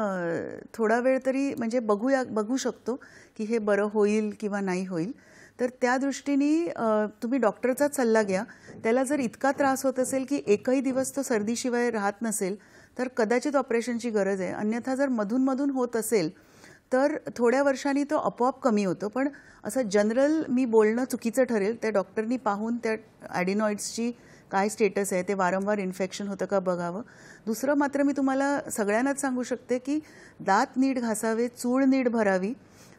थोडा वेळ तरी म्हणजे बघू शकतो की हे बरं होईल किंवा नाही होईल. तर त्या दृष्टीने तुम्ही डॉक्टरचाच सल्ला घ्या. त्याला जर इतका त्रास होत असेल की एकही दिवस तो सर्दीशिवाय राहत नसेल तर कदाचित ऑपरेशनची गरज आहे. अन्यथा जर मधून होत असेल तर थोड्या वर्षांनी तो आपोआप कमी होतो. पण असं जनरल मी बोलणं चुकीचं ठरेल. त्या डॉक्टरनी पाहून त्या ॲडिनॉइड्सची काय स्टेटस आहे, ते वारंवार इन्फेक्शन होतं का बघावं. दुसरं मात्र मी तुम्हाला सगळ्यांनाच सांगू शकते की दात नीट घासावे, चूळ नीट भरावी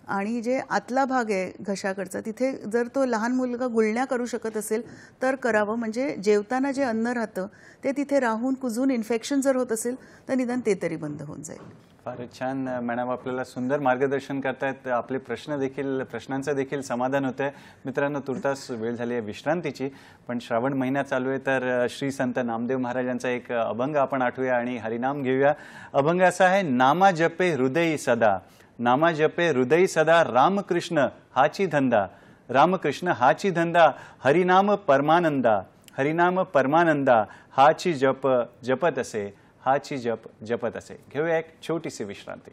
आणि जे आतला भाग आहे घशाकडचा तिथे जर तो लहान मुलगा गुळण्या करू शकत असेल तर करावं. म्हणजे जेवताना जे अन्न राहतं ते तिथे राहून कुजून इन्फेक्शन जर होत असेल तर निदान ते तरी बंद होऊन जाईल. फारच छान मॅडम, आपल्याला सुंदर मार्गदर्शन करतायत. आपले प्रश्नांचं देखील समाधान होतं आहे. मित्रांनो, तुर्तास वेळ झाली आहे विश्रांतीची, पण श्रावण महिना चालू आहे तर श्री संत नामदेव महाराजांचा एक अभंग आपण आठवूया आणि हरिनाम घेऊया. अभंग असा आहे, नामा जपे हृदयी सदा, नामा जपे हृदयी सदा, रामकृष्ण हाची धंदा, रामकृष्ण हाची धंदा, हरिनाम परमानंदा, हरिनाम परमानंदा, हाची जप जपत असे, हाची जप जपत असे. घेऊया एक छोटीशी विश्रांती.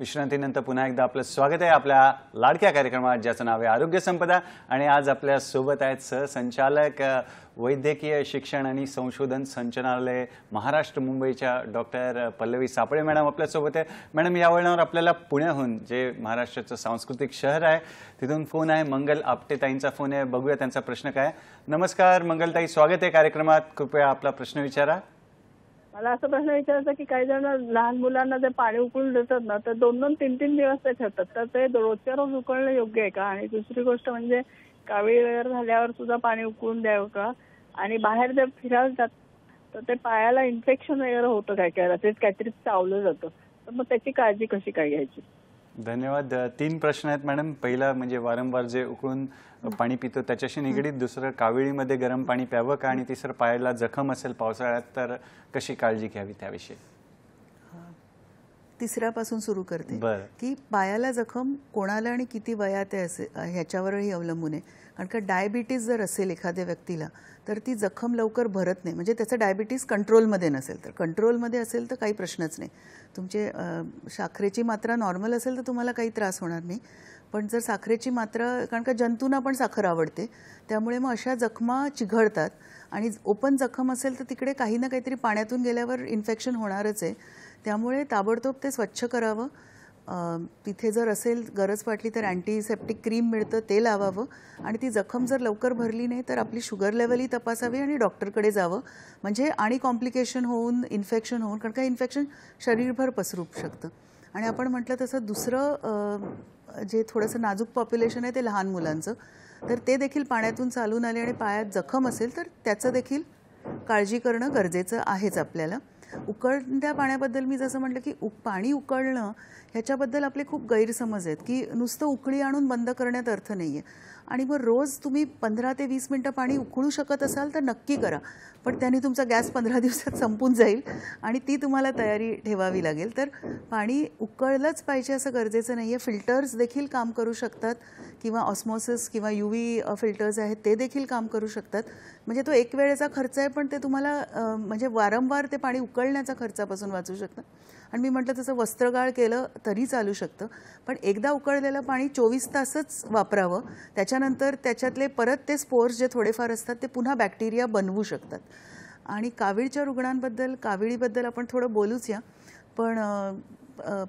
विश्रांतीनंतर पुन्हा एकदा आपलं स्वागत आहे आपल्या लाडक्या कार्यक्रमात, ज्याचं नाव आहे आरोग्य संपदा. आणि आज आपल्या सोबत आहेत सहसंचालक वैद्यकीय शिक्षण आणि संशोधन संचालनालय महाराष्ट्र मुंबईच्या डॉक्टर पल्लवी सापळे मॅडम आपल्यासोबत आहे. मॅडम, या वळणावर आपल्याला पुण्याहून, जे महाराष्ट्राचं सांस्कृतिक शहर आहे, तिथून फोन आहे. मंगल आपटेताईंचा फोन आहे. बघूया त्यांचा प्रश्न काय. नमस्कार मंगलताई, स्वागत आहे कार्यक्रमात. कृपया आपला प्रश्न विचारा. मला असं प्रश्न विचारायचा की काही जण लहान मुलांना जे पाणी उकळून देतात ना, तर 2-3 दिवस ते ठेवतात, तर ते रोजच्या रोज उकळणं योग्य आहे का? आणि दुसरी गोष्ट म्हणजे कावीळ वगैरे झाल्यावर सुद्धा पाणी उकळून द्यावं का? आणि बाहेर जर फिरायला जात तर ते पायाला इन्फेक्शन वगैरे होतं काय काय, तेच काहीतरी चावलं जातं, तर मग त्याची काळजी कशी काय घ्यायची? धन्यवाद. 3 प्रश्न आहेत मॅडम. पहिला म्हणजे वारंवार जे उकळून पाणी पितो त्याच्याशी निगडीत, दुसरं काविळीमध्ये गरम पाणी प्यावं का, आणि तिसरं पायाला जखम असेल पावसाळ्यात तर कशी काळजी घ्यावी त्याविषयी. तिसऱ्यापासून सुरू करते बरं. की पायाला जखम कोणाला आणि किती वयात आहे असे ह्याच्यावरही अवलंबून आहे. कारण का डायबिटीज जर असेल एखाद्या व्यक्तीला तर ती जखम लवकर भरत नाही. म्हणजे त्याचं डायबिटीज कंट्रोलमध्ये नसेल, तर कंट्रोलमध्ये असेल तर काही प्रश्नच नाही. तुमचे साखरेची मात्रा नॉर्मल असेल तर तुम्हाला काही त्रास होणार नाही. पण जर साखरेची मात्रा, कारण का जंतूंना पण साखर आवडते, त्यामुळे मग अशा जखमा चिघळतात. आणि ओपन जखम असेल तर तिकडे काही ना काहीतरी पाण्यातून गेल्यावर इन्फेक्शन होणारच आहे. त्यामुळे ताबडतोब ते स्वच्छ करावं. तिथे जर असेल गरज वाटली तर अँटीसेप्टिक क्रीम मिळतं, ते लावावं. आणि ती जखम जर लवकर भरली नाही तर आपली शुगर लेवलही तपासावी आणि डॉक्टरकडे जावं. म्हणजे आणि कॉम्प्लिकेशन होऊन, इन्फेक्शन होऊन, कारण का इन्फेक्शन शरीरभर पसरू शकतं. आणि आपण म्हटलं तसं दुसरं जे थोडंसं नाजूक पॉप्युलेशन आहे ते लहान मुलांचं, तर ते देखील पाण्यातून चालून आले आणि पायात जखम असेल तर त्याचं देखील काळजी करणं गरजेचं आहेच आपल्याला. उकळत्या पाण्याबद्दल मी जसं म्हटलं की पाणी उकळणं ह्याच्याबद्दल आपले खूप गैरसमज आहेत की नुसतं उकळी आणून बंद करण्यात अर्थ नाही आहे. आणि मग रोज तुम्ही 15 ते 20 मिनटं पाणी उकळू शकत असाल तर नक्की करा. पण त्याने तुमचा गॅस 15 दिवसात संपून जाईल आणि ती तुम्हाला तयारी ठेवावी लागेल. तर पाणी उकळलंच पाहिजे असं गरजेचं नाही आहे. फिल्टर्स देखील काम करू शकतात, किंवा ऑस्मोसिस किंवा UV फिल्टर्स आहेत ते देखील काम करू शकतात. म्हणजे तो एक वेळेचा खर्च आहे, पण ते तुम्हाला म्हणजे वारंवार ते पाणी उकळण्याचा खर्चापासून वाचू शकतं. आणि मी म्हटलं तसं वस्त्रगाळ केलं तरी चालू शकतं, पण एकदा उकळलेलं पाणी 24 तासच वापरावं. त्याच्यानंतर त्याच्यातले परत ते स्पोर्स जे थोडेफार असतात ते पुन्हा बॅक्टेरिया बनवू शकतात. आणि कावीळच्या रुग्णांबद्दल, काविळीबद्दल आपण थोडं बोलूच या. पण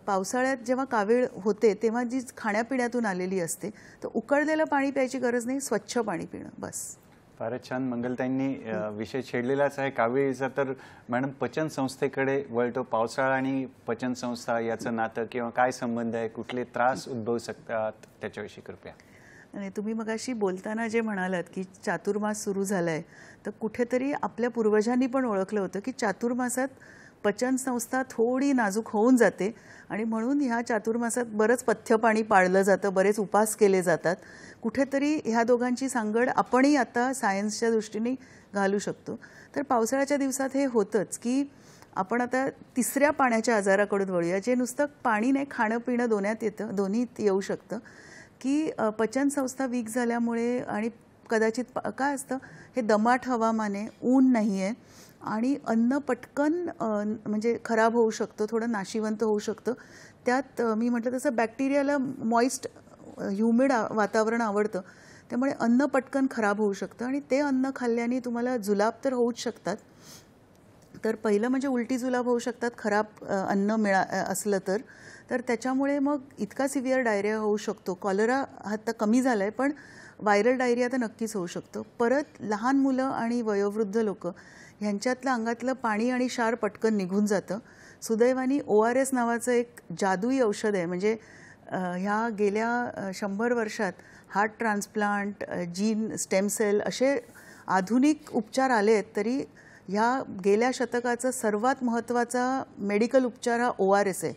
पावसाळ्यात जेव्हा कावीळ होते तेव्हा जी खाण्यापिण्यातून आलेली असते, तर उकळलेलं पाणी प्यायची गरज नाही, स्वच्छ पाणी पिणं बस. फारच छान. मंगलताईंनी विषय छेडलेलाच आहे काविळीचा. तर मॅडम, पचन संस्थेकडे वळतो. पावसाळा आणि पचन संस्था याचं नातं किंवा काय संबंध आहे, कुठले त्रास उद्भवू शकतात त्याच्याविषयी कृपया. आणि तुम्ही मगाशी बोलताना जे म्हणालात की चातुर्मास सुरू झाला आहे, तर कुठेतरी आपल्या पूर्वजांनी पण ओळखलं होतं की चातुर्मासात पचन संस्था थोडी नाजूक होऊन जाते. आणि म्हणून ह्या चातुर्मासात बरंच पथ्यपाणी पाळलं जातं, बरेच उपास केले जातात. कुठेतरी ह्या दोघांची सांगड आपणही आता सायन्सच्या दृष्टीने घालू शकतो. तर पावसाळ्याच्या दिवसात हे होतंच की आपण आता तिसऱ्या पाण्याच्या आजाराकडून वळूया, जे नुसतं पाणी नाही, खाणं पिणं दोन्हीत येऊ शकतं. की पचनसंस्था वीक झाल्यामुळे, आणि कदाचित काय असतं, हे दमाट हवामान आहे, ऊन नाही आहे, आणि अन्न पटकन म्हणजे खराब होऊ शकतं, थोडं नाशिवंत होऊ शकतं. त्यात मी म्हटलं तसं बॅक्टेरियाला मॉइस्ट ह्युमिड वातावरण आवडतं, त्यामुळे अन्न पटकन खराब होऊ शकतं. आणि ते अन्न खाल्ल्याने तुम्हाला जुलाब तर होऊच शकतात. तर पहिलं म्हणजे उलटी जुलाब होऊ शकतात खराब अन्न असलं तर त्याच्यामुळे मग इतका सिव्हिअर डायरिया होऊ शकतो. कॉलरा आता कमी झाला आहे, पण व्हायरल डायरिया तर नक्कीच होऊ शकतो. परत लहान मुलं आणि वयोवृद्ध लोक ह्यांच्यातलं अंगातलं पाणी आणि क्षार पटकन निघून जातं. सुदैवाने ORS नावाचं एक जादुई औषध आहे. म्हणजे ह्या गेल्या 100 वर्षात heart transplant, gene stem cell असे आधुनिक उपचार आले आहेत, तरी ह्या गेल्या शतकाचा सर्वात महत्त्वाचा मेडिकल उपचार हा ORS आहे.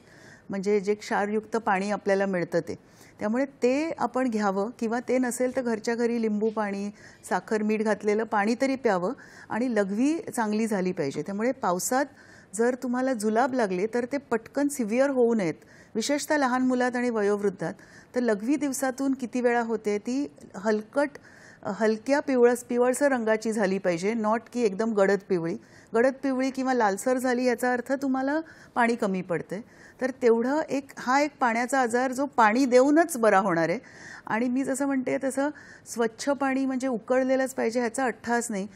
म्हणजे जे क्षारयुक्त पाणी आपल्याला मिळतं ते. त्यामुळे ते आपण घ्यावं, किंवा ते नसेल तर घरच्या घरी लिंबू पाणी, साखर, मीठ घातलेलं पाणी तरी प्यावं. आणि लघवी चांगली झाली पाहिजे. त्यामुळे पावसात जर तुम्हाला जुलाब लागले तर ते पटकन सिव्हिअर होऊ नयेत, विशेषतः लहान मुलात आणि वयोवृद्धात. तर लघवी दिवसातून किती वेळा होते ती हलकट हलक्या पिवळसर रंगाची झाली पाहिजे, नॉट की एकदम गडद पिवळी किंवा लालसर झाली याचा अर्थ तुम्हाला पाणी कमी पडते. तर तेवढं हा एक पाण्याचा आजार जो पाणी देऊनच बरा होणार आहे. आणि मी जसं म्हणते तसं स्वच्छ पाणी म्हणजे उकळलेलंच पाहिजे ह्याचा अट्ठास नाही.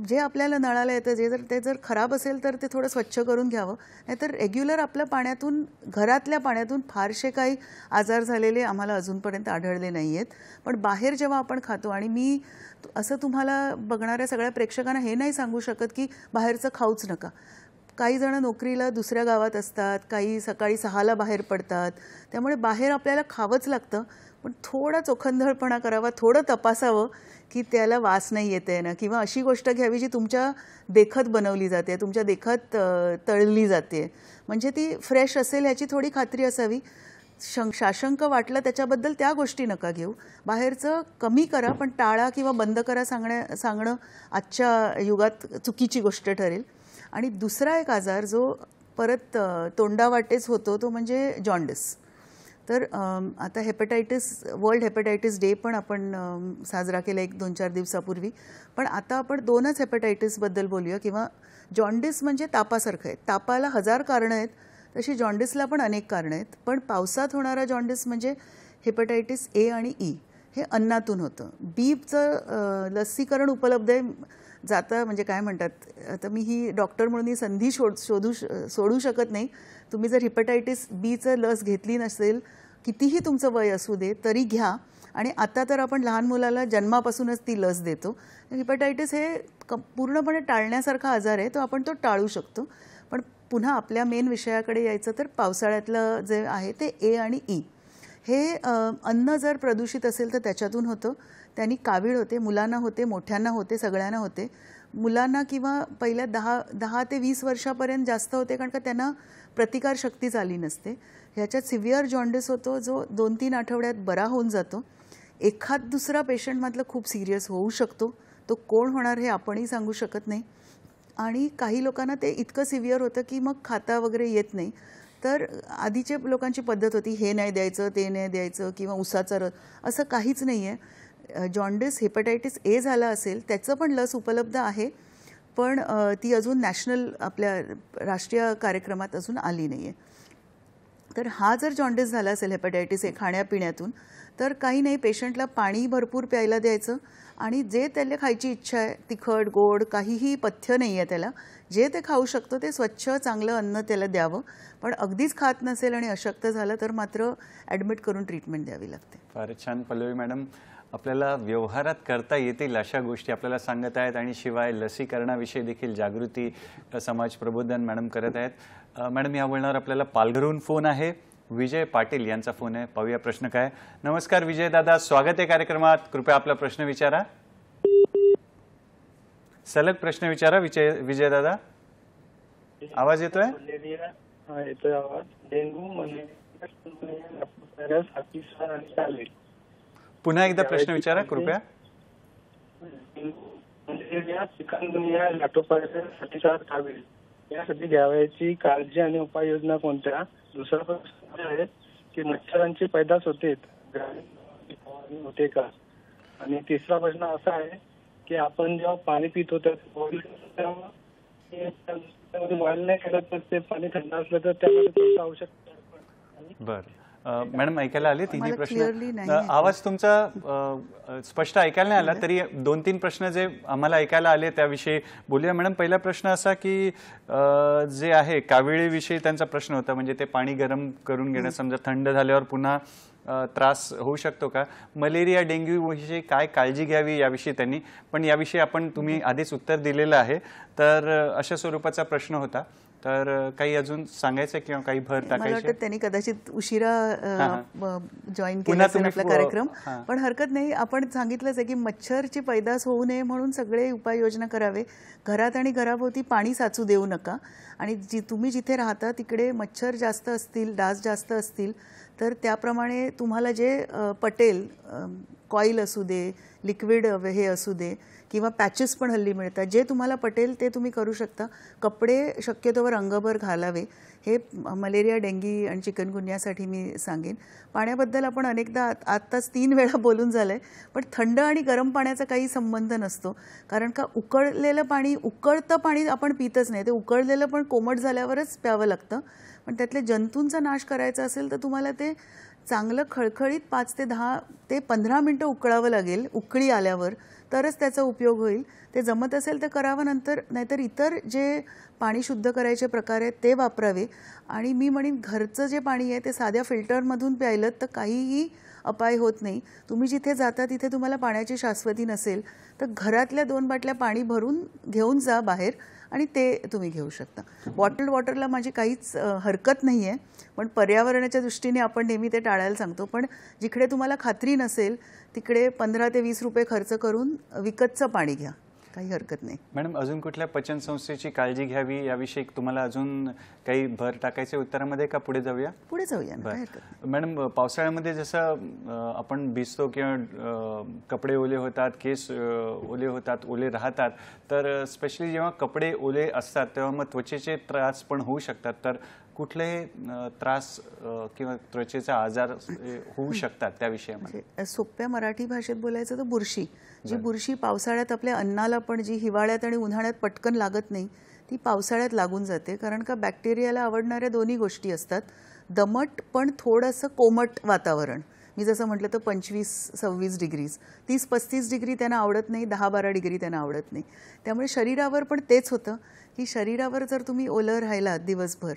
जे आपल्याला नळाला येतं ते जर खराब असेल तर ते थोडं स्वच्छ करून घ्यावं. नाहीतर रेग्युलर आपल्या पाण्यातून, घरातल्या पाण्यातून फारसे काही आजार झालेले आम्हाला अजूनपर्यंत आढळले नाही आहेत. पण बाहेर जेव्हा आपण खातो, आणि मी असं तुम्हाला बघणाऱ्या सगळ्या प्रेक्षकांना हे नाही सांगू शकत की बाहेरचं खाऊच नका. काही जण नोकरीला दुसऱ्या गावात असतात, काही सकाळी 6ला बाहेर पडतात, त्यामुळे बाहेर आपल्याला खावंच लागतं. पण थोडा चोखंदळपणा करावा, थोडं तपासावं की त्याला वास नाही येते ना, किंवा अशी गोष्ट घ्यावी जी तुमच्या देखत बनवली जाते, तुमच्या देखत तळली जाते, म्हणजे ती फ्रेश असेल ह्याची थोडी खात्री असावी. साशंक वाटलं त्याच्याबद्दल त्या गोष्टी नका घेऊ. बाहेरचं कमी करा, पण टाळा किंवा बंद करा सांगणं आजच्या युगात चुकीची गोष्ट ठरेल. आणि दुसरा एक आजार जो परत तोंडावाटेच होतो तो म्हणजे जॉन्डिस. तर आता वर्ल्ड हेपॅटायटिस डे पण आपण साजरा केला 1-2-4 दिवसापूर्वी. पण आता आपण 2च हेपॅटायटिसबद्दल बोलूया. किंवा जॉन्डिस म्हणजे तापासारखं आहे. तापाला 1000 कारणं आहेत, तशी जॉन्डिसला पण अनेक कारणं आहेत. पण पावसात होणारा जॉन्डिस म्हणजे हेपॅटायटिस ए आणि ई हे अन्नातून होतं. बीचं लसीकरण उपलब्ध आहे. म्हणजे काय म्हणतात, आता मी ही डॉक्टर म्हणून ही संधी सोडू शकत नाही. तुम्ही जर हेपॅटायटिस बीचं लस घेतली नसेल, कितीही तुमचं वय असू दे तरी घ्या. आणि आता तर आपण लहान मुलाला जन्मापासूनच ती लस देतो. हेपॅटायटिस हे पूर्णपणे टाळण्यासारखा आजार आहे, तो आपण टाळू शकतो. पण पुन्हा आपल्या मेन विषयाकडे यायचं तर पावसाळ्यातलं जे आहे ते ए आणि ई हे अन्न जर प्रदूषित असेल तर त्याच्यातून होतं. त्यांनी कावीळ होते, मुलांना होते, मोठ्यांना होते, सगळ्यांना होते. मुलांना किंवा पहिल्या 10 ते 20 वर्षापर्यंत जास्त होते, कारण का त्यांना प्रतिकारशक्तीच आली नसते. ह्याच्यात सिव्हिअर जॉन्डिस होतो जो 2-3 आठवड्यात बरा होऊन जातो. एखाद दुसरा पेशंटमधलं खूप सिरियस होऊ शकतो. तो कोण होणार हे आपणही सांगू शकत नाही. आणि काही लोकांना ते इतकं सिव्हिअर होतं की मग खाता वगैरे येत नाही. तर आधीच्या लोकांची पद्धत होती हे नाही द्यायचं, ते नाही द्यायचं, किंवा उसाचा रस, असं काहीच नाही आहे. जॉन्डिस हेपॅटायटिस ए झाला असेल त्याचं पण लस उपलब्ध आहे, पण ती अजून नॅशनल आपल्या राष्ट्रीय कार्यक्रमात अजून आली नाही आहे. तर हा जर जॉन्डिस झाला असेल हेपॅटायटिस ए खाण्यापिण्यातून, तर काही नाही, पेशंटला पाणी भरपूर प्यायला द्यायचं. आणि जे त्याला खायची इच्छा आहे, तिखट गोड काहीही पथ्य नाही आहे त्याला, जे ते खाऊ शकतो ते स्वच्छ चांगलं अन्न त्याला द्यावं. पण अगदीच खात नसेल आणि अशक्त झालं तर मात्र ॲडमिट करून ट्रीटमेंट द्यावी लागते. फारच छान पल्लवी मॅडम, आपल्याला व्यवहारात करता येतील अशा गोष्टी आपल्याला सांगत आहेत. आणि शिवाय लसीकरणाविषयी देखील जागृती समाज प्रबोधन मॅडम करत आहेत. मॅडम, या वळणावर आपल्याला पालघरहून फोन आहे. विजय पाटील यांचा फोन आहे. पाहूया प्रश्न काय. नमस्कार विजय दादा, स्वागत आहे कार्यक्रमात. कृपया आपला प्रश्न विचारा. सलग प्रश्न विचारा विजय दादा. आवाज येतोय? येतोय आवाज. डेंग्यू, मलेरिया, साथीसार आणि चालेल. पुन्हा एकदा प्रश्न विचारा कृपया. मलेरिया, चिकनगुनिया, लॅटोपायरस, साथीसार, चालेल यासाठी घ्यावयाची काळजी आणि उपाययोजना कोणत्या? दुसरा प्रश्न आहे की मच्छरांची पैदास होते का? आणि तिसरा प्रश्न असा आहे की आपण जेव्हा पाणी पितो तर बॉईल नाही केलं तर ते पाणी थंड असलं तर त्यामध्ये औषध. बरं मॅडम, ऐकायला आले तिन्ही मला प्रश्न? clearly नाही आवाज तुमचा स्पष्ट ऐकायला नाही आला, तरी 2-3 प्रश्न जे आम्हाला ऐकायला आले त्याविषयी बोलूया. मॅडम, पहिला प्रश्न असा की जे आहे काविळीविषयी त्यांचा प्रश्न होता, म्हणजे ते पाणी गरम करून घेणं, समजा थंड झाल्यावर पुन्हा त्रास होऊ शकतो का? मलेरिया, डेंग्यू विषयी काय काळजी घ्यावी याविषयी त्यांनी, पण याविषयी तुम्ही आधीच उत्तर दिलेलं आहे. तर अशा स्वरूपाचा प्रश्न होता. तर काही अजून सांगायचं किंवा काही भर मला टाकायची? वाटतं त्यांनी कदाचित उशिरा जॉईन केला असेल आपला कार्यक्रम, पण हरकत नाही. आपण सांगितलंच आहे की मच्छरची पैदास होऊ नये म्हणून सगळे उपाययोजना करावे. घरात आणि घराभोवती पाणी साचू देऊ नका. आणि तुम्ही जिथे राहता तिकडे मच्छर जास्त असतील, डास जास्त असतील, तर त्याप्रमाणे तुम्हाला जे पटेल, कॉईल असू दे, लिक्विड हे असू दे, किंवा पॅचेस पण हल्ली मिळतात, जे तुम्हाला पटेल ते तुम्ही करू शकता. कपडे शक्यतोवर अंगभर घालावे. हे मलेरिया, डेंगी आणि चिकनगुन्यासाठी मी सांगेन. पाण्याबद्दल आपण अनेकदा आत्ताच 3 वेळा बोलून झालं आहे, पण थंड आणि गरम पाण्याचा काही संबंध नसतो. कारण का उकळलेलं पाणी, उकळतं पाणी आपण पितच नाही, ते उकळलेलं पण कोमट झाल्यावरच प्यावं लागतं. पण त्यातल्या जंतूंचा नाश करायचा असेल तर तुम्हाला ते चांगलं खळखळीत 5 ते 10 ते 15 मिनटं उकळावं लागेल. उकळी आल्यावर तरच त्याचा उपयोग होईल. ते जमत असेल तर करावं, नाहीतर इतर जे पाणी शुद्ध करायचे प्रकार आहेत ते वापरावे. आणि मी म्हणेन घरचं जे पाणी आहे ते साध्या फिल्टरमधून प्यायलं तर काहीही अपाय होत नाही. तुम्ही जिथे जाता तिथे तुम्हाला पाण्याची शाश्वती नसेल तर घरातल्या 2 बाटल्या पाणी भरून घेऊन जा बाहेर आणि ते तुम्ही घेऊ शकता. बॉटल्ड वॉटरला माझी काहीच हरकत नाही आहे, पण पर्यावरणाच्या दृष्टीने आपण नेहमी ते टाळायला सांगतो. पण जिकडे तुम्हाला खात्री नसेल तिकडे 15 ते 20 रुपये खर्च करून विकतचं पाणी घ्या, काही हरकत नाही. मॅडम, अजून कुठल्या पचन संस्थेची काळजी घ्यावी याविषयी तुम्हाला अजून काही भर टाकायचे उत्तरामध्ये का पुढे जाऊया? पुढे जाऊया ना, काही हरकत नाही. मॅडम, पावसाळ्यामध्ये जसं आपण भिजतो किंवा कपडे ओले होतात, केस ओले होतात, ओले राहतात, तर स्पेशली जेव्हा कपडे ओले असतात तेव्हा मग त्वचेचे त्रास पण होऊ शकतात. तर कुठले त्रास किंवा त्वचेचा आजार होऊ शकतात त्या विषयामध्ये? सोप्या मराठी भाषेत बोलायचं तर बुरशी. जी बुरशी पावसाळ्यात आपल्या अन्नाला पण जी हिवाळ्यात आणि उन्हाळ्यात पटकन लागत नाही ती पावसाळ्यात लागून जाते. कारण का बॅक्टेरियाला आवडणाऱ्या दोन्ही गोष्टी असतात, दमट पण थोडंसं कोमट वातावरण. मी जसं म्हटलं तर 25-26 डिग्रीज, 30-35 डिग्री त्यांना आवडत नाही, 10-12 डिग्री त्यांना आवडत नाही. त्यामुळे शरीरावर पण तेच होतं की शरीरावर जर तुम्ही ओलं राहिलात दिवसभर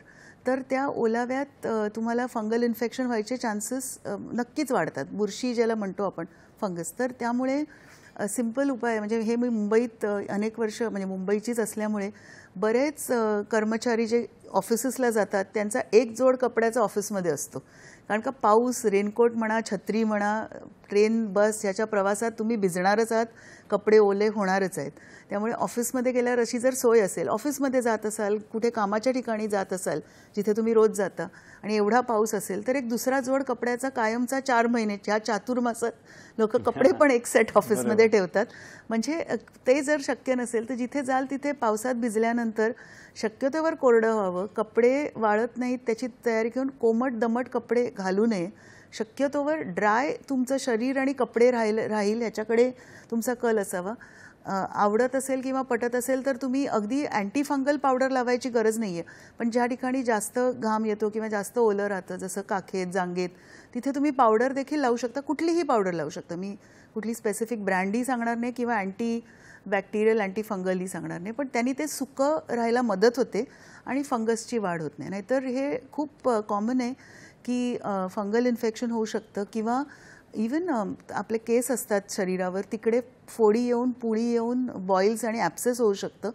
तर त्या ओलाव्यात तुम्हाला फंगल इन्फेक्शन व्हायचे चान्सेस नक्कीच वाढतात. बुरशी ज्याला म्हणतो आपण, फंगस. तर त्यामुळे सिंपल उपाय म्हणजे हे मी मुंबईत अनेक वर्ष म्हणजे मुंबईचीच असल्यामुळे बरेच कर्मचारी जे ऑफिसेसला जातात त्यांचा एक जोड कपड्याचा ऑफिसमध्ये असतो. कारण का पाऊस, रेनकोट म्हणा, छत्री म्हणा, ट्रेन, बस याच्या प्रवासात तुम्ही भिजणारच आहात, कपडे ओले होणारच आहेत. त्यामुळे ऑफिसमध्ये गेल्यावर अशी जर सोय असेल, ऑफिसमध्ये जात असाल, कुठे कामाच्या ठिकाणी जात असाल जिथे तुम्ही रोज जाता आणि एवढा पाऊस असेल तर एक दुसरा जोड कपड्याचा कायमचा 4 महिने, ह्या चातुर्मासात लोक कपडे पण एक सेट ऑफिसमध्ये ठेवतात. म्हणजे ते जर शक्य नसेल तर जिथे जाल तिथे पावसात भिजल्यानंतर शक्यतोवर कोरडं व्हावं, कपडे वाळत नाहीत त्याची तयारी घेऊन कोमट दमट कपडे घालू नये. शक्यतोवर ड्राय तुमचं शरीर आणि कपडे राहील ह्याच्याकडे तुमचा कल असावा. आवडत असेल किंवा पटत असेल तर तुम्ही अगदी अँटी फंगल पावडर लावायची गरज नाही आहे, पण ज्या ठिकाणी जास्त घाम येतो किंवा जास्त ओलं राहतं जसं काखेत, जांगेत, तिथे तुम्ही पावडर देखील लावू शकता. कुठलीही पावडर लावू शकता. मी कुठली स्पेसिफिक ब्रँडही सांगणार नाही किंवा अँटी बॅक्टेरियल, अँटी फंगलही सांगणार नाही, पण त्यांनी ते सुकं राहायला मदत होते आणि फंगसची वाढ होत नाही. नाहीतर हे खूप कॉमन आहे की फंगल इन्फेक्शन होऊ शकतं किंवा इवन आपले केस असतात शरीरावर तिकडे फोडी येऊन, पुळी येऊन बॉईल्स आणि ॲप्सेस होऊ शकतं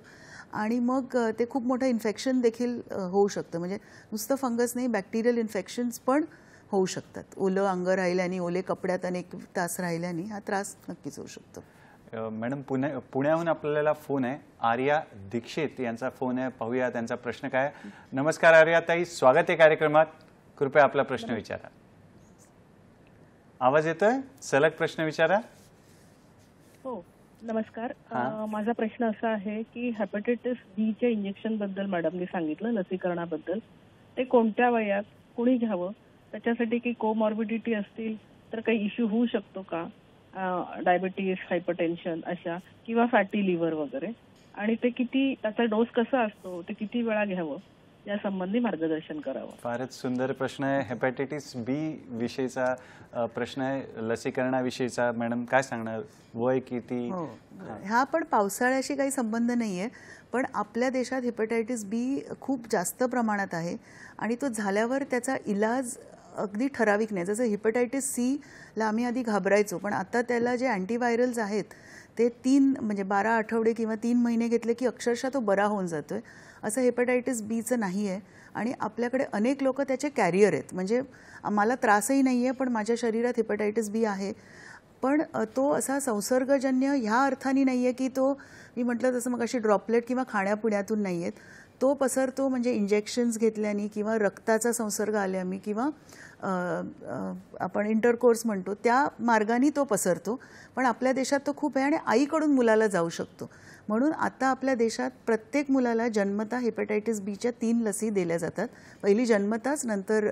आणि मग ते खूप मोठं इन्फेक्शन देखील होऊ शकतं. म्हणजे नुसतं फंगस नाही, बॅक्टेरियल इन्फेक्शन्स पण होऊ शकतात. ओलं अंग राहिल्याने, ओले कपड्यात अनेक तास राहिल्याने हा त्रास नक्कीच होऊ शकतो. मॅडम, पुण्याहून आपल्याला फोन आहे. आर्या दीक्षित यांचा फोन आहे, पाहूया त्यांचा प्रश्न काय. नमस्कार आर्या ताई, स्वागत आहे कार्यक्रमात. कृपया आपला प्रश्न विचारा. आवाज येतोय? सलग प्रश्न विचारा. हो, नमस्कार. माझा प्रश्न असा आहे की हेपॅटायटिस बी च्या इंजेक्शन बद्दल मॅडमने सांगितलं, लसीकरणाबद्दल. ते कोणत्या वयात कुणी घ्यावं, त्याच्यासाठी काही कोमॉर्बिडिटी असतील तर काही इश्यू होऊ शकतो का, डायबिटीस, हायपरटेन्शन अशा, किंवा फॅटी लिव्हर वगैरे, आणि ते किती, त्याचा डोस कसा असतो, ते किती वेळा घ्यावं या संबंधी मार्गदर्शन करावं. फारच सुंदर प्रश्न आहे. हेपॅटायटिस बी विषयीचा प्रश्न आहे, लसीकरणाविषयीचा. मॅडम काय सांगणार, वय किती? हा पण पावसाळ्याशी काही संबंध नाही आहे, पण आपल्या देशात हेपॅटायटिस बी खूप जास्त प्रमाणात आहे आणि तो झाल्यावर त्याचा इलाज अगदी ठराविक नाही. जसं हेपॅटायटिस सीला आम्ही आधी घाबरायचो, पण आता त्याला जे अँटीव्हायरल्स आहेत ते 12 आठवडे किंवा 3 महिने घेतले की अक्षरशः तो बरा होऊन जातोय. असं हेपॅटायटिस बीचं नाही आहे आणि आपल्याकडे अनेक लोक त्याचे कॅरियर आहेत. म्हणजे मला त्रासही नाही आहे पण माझ्या शरीरात हेपॅटायटिस बी आहे, पण तो असा संसर्गजन्य ह्या अर्थाने नाही आहे की तो, मी म्हटलं तसं मग अशी ड्रॉपलेट किंवा खाण्यापिण्यातून नाही आहेत. तो पसरतो म्हणजे इंजेक्शन्स घेतल्याने किंवा रक्ताचा संसर्ग आल्याने किंवा आपण इंटरकोर्स म्हणतो त्या मार्गाने तो पसरतो. पण आपल्या देशात तो खूप आहे आणि आईकडून मुलाला जाऊ शकतो. म्हणून आता आपल्या देशात प्रत्येक मुलाला जन्मता हेपॅटायटिस बीच्या 3 लसी दिल्या जातात. पहिली जन्मताच, नंतर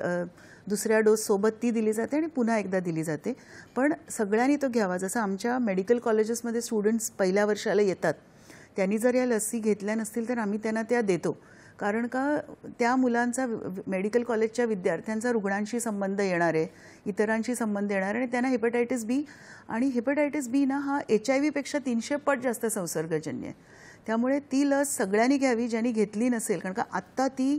दुसऱ्या डोस सोबत ती दिली जाते आणि पुन्हा एकदा दिली जाते. पण सगळ्यांनी तो घ्यावा. जसं आमच्या मेडिकल कॉलेजेसमध्ये स्टुडंट्स पहिल्या वर्षाला येतात, त्यांनी जर या लसी घेतल्या नसतील तर आम्ही त्यांना त्या देतो. कारण का त्या मुलांचा मेडिकल कॉलेजच्या विद्यार्थ्यांचा रुग्णांशी संबंध येणार आहे, इतरांशी संबंध येणार आहे आणि त्यांना हेपॅटायटिस बी, आणि हेपॅटायटिस बी ना हा HIV पेक्षा 300 पट जास्त संसर्गजन्य आहे. त्यामुळे ती लस सगळ्यांनी घ्यावी ज्यांनी घेतली नसेल. कारण का आत्ता ती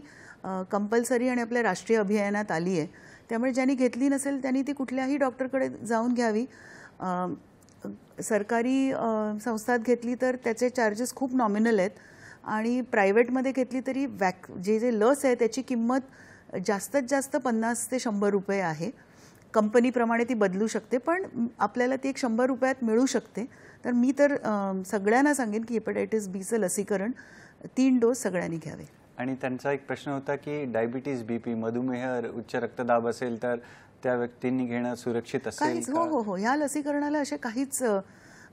कंपल्सरी आणि आपल्या राष्ट्रीय अभियानात आली आहे. त्यामुळे ज्यांनी घेतली नसेल त्यांनी ती कुठल्याही डॉक्टरकडे जाऊन घ्यावी. सरकारी संस्थात घेतली तर त्याचे चार्जेस खूप नॉमिनल आहेत आणि प्रायव्हेटमध्ये घेतली तरी जे लस आहे त्याची किंमत जास्तीत जास्त 50 ते 100 रुपये आहे. कंपनीप्रमाणे ती बदलू शकते, पण आपल्याला ती 100 रुपयात मिळू शकते. तर मी तर सगळ्यांना सांगेन की हेपॅटायटिस बीचं लसीकरण 3 डोस सगळ्यांनी घ्यावे. आणि त्यांचा एक प्रश्न होता की डायबिटीज, BP, मधुमेह, उच्च रक्तदाब असेल तर त्या व्यक्तींनी घेणं सुरक्षित असेल का? हो हो हो, ह्या लसीकरणाला असे काहीच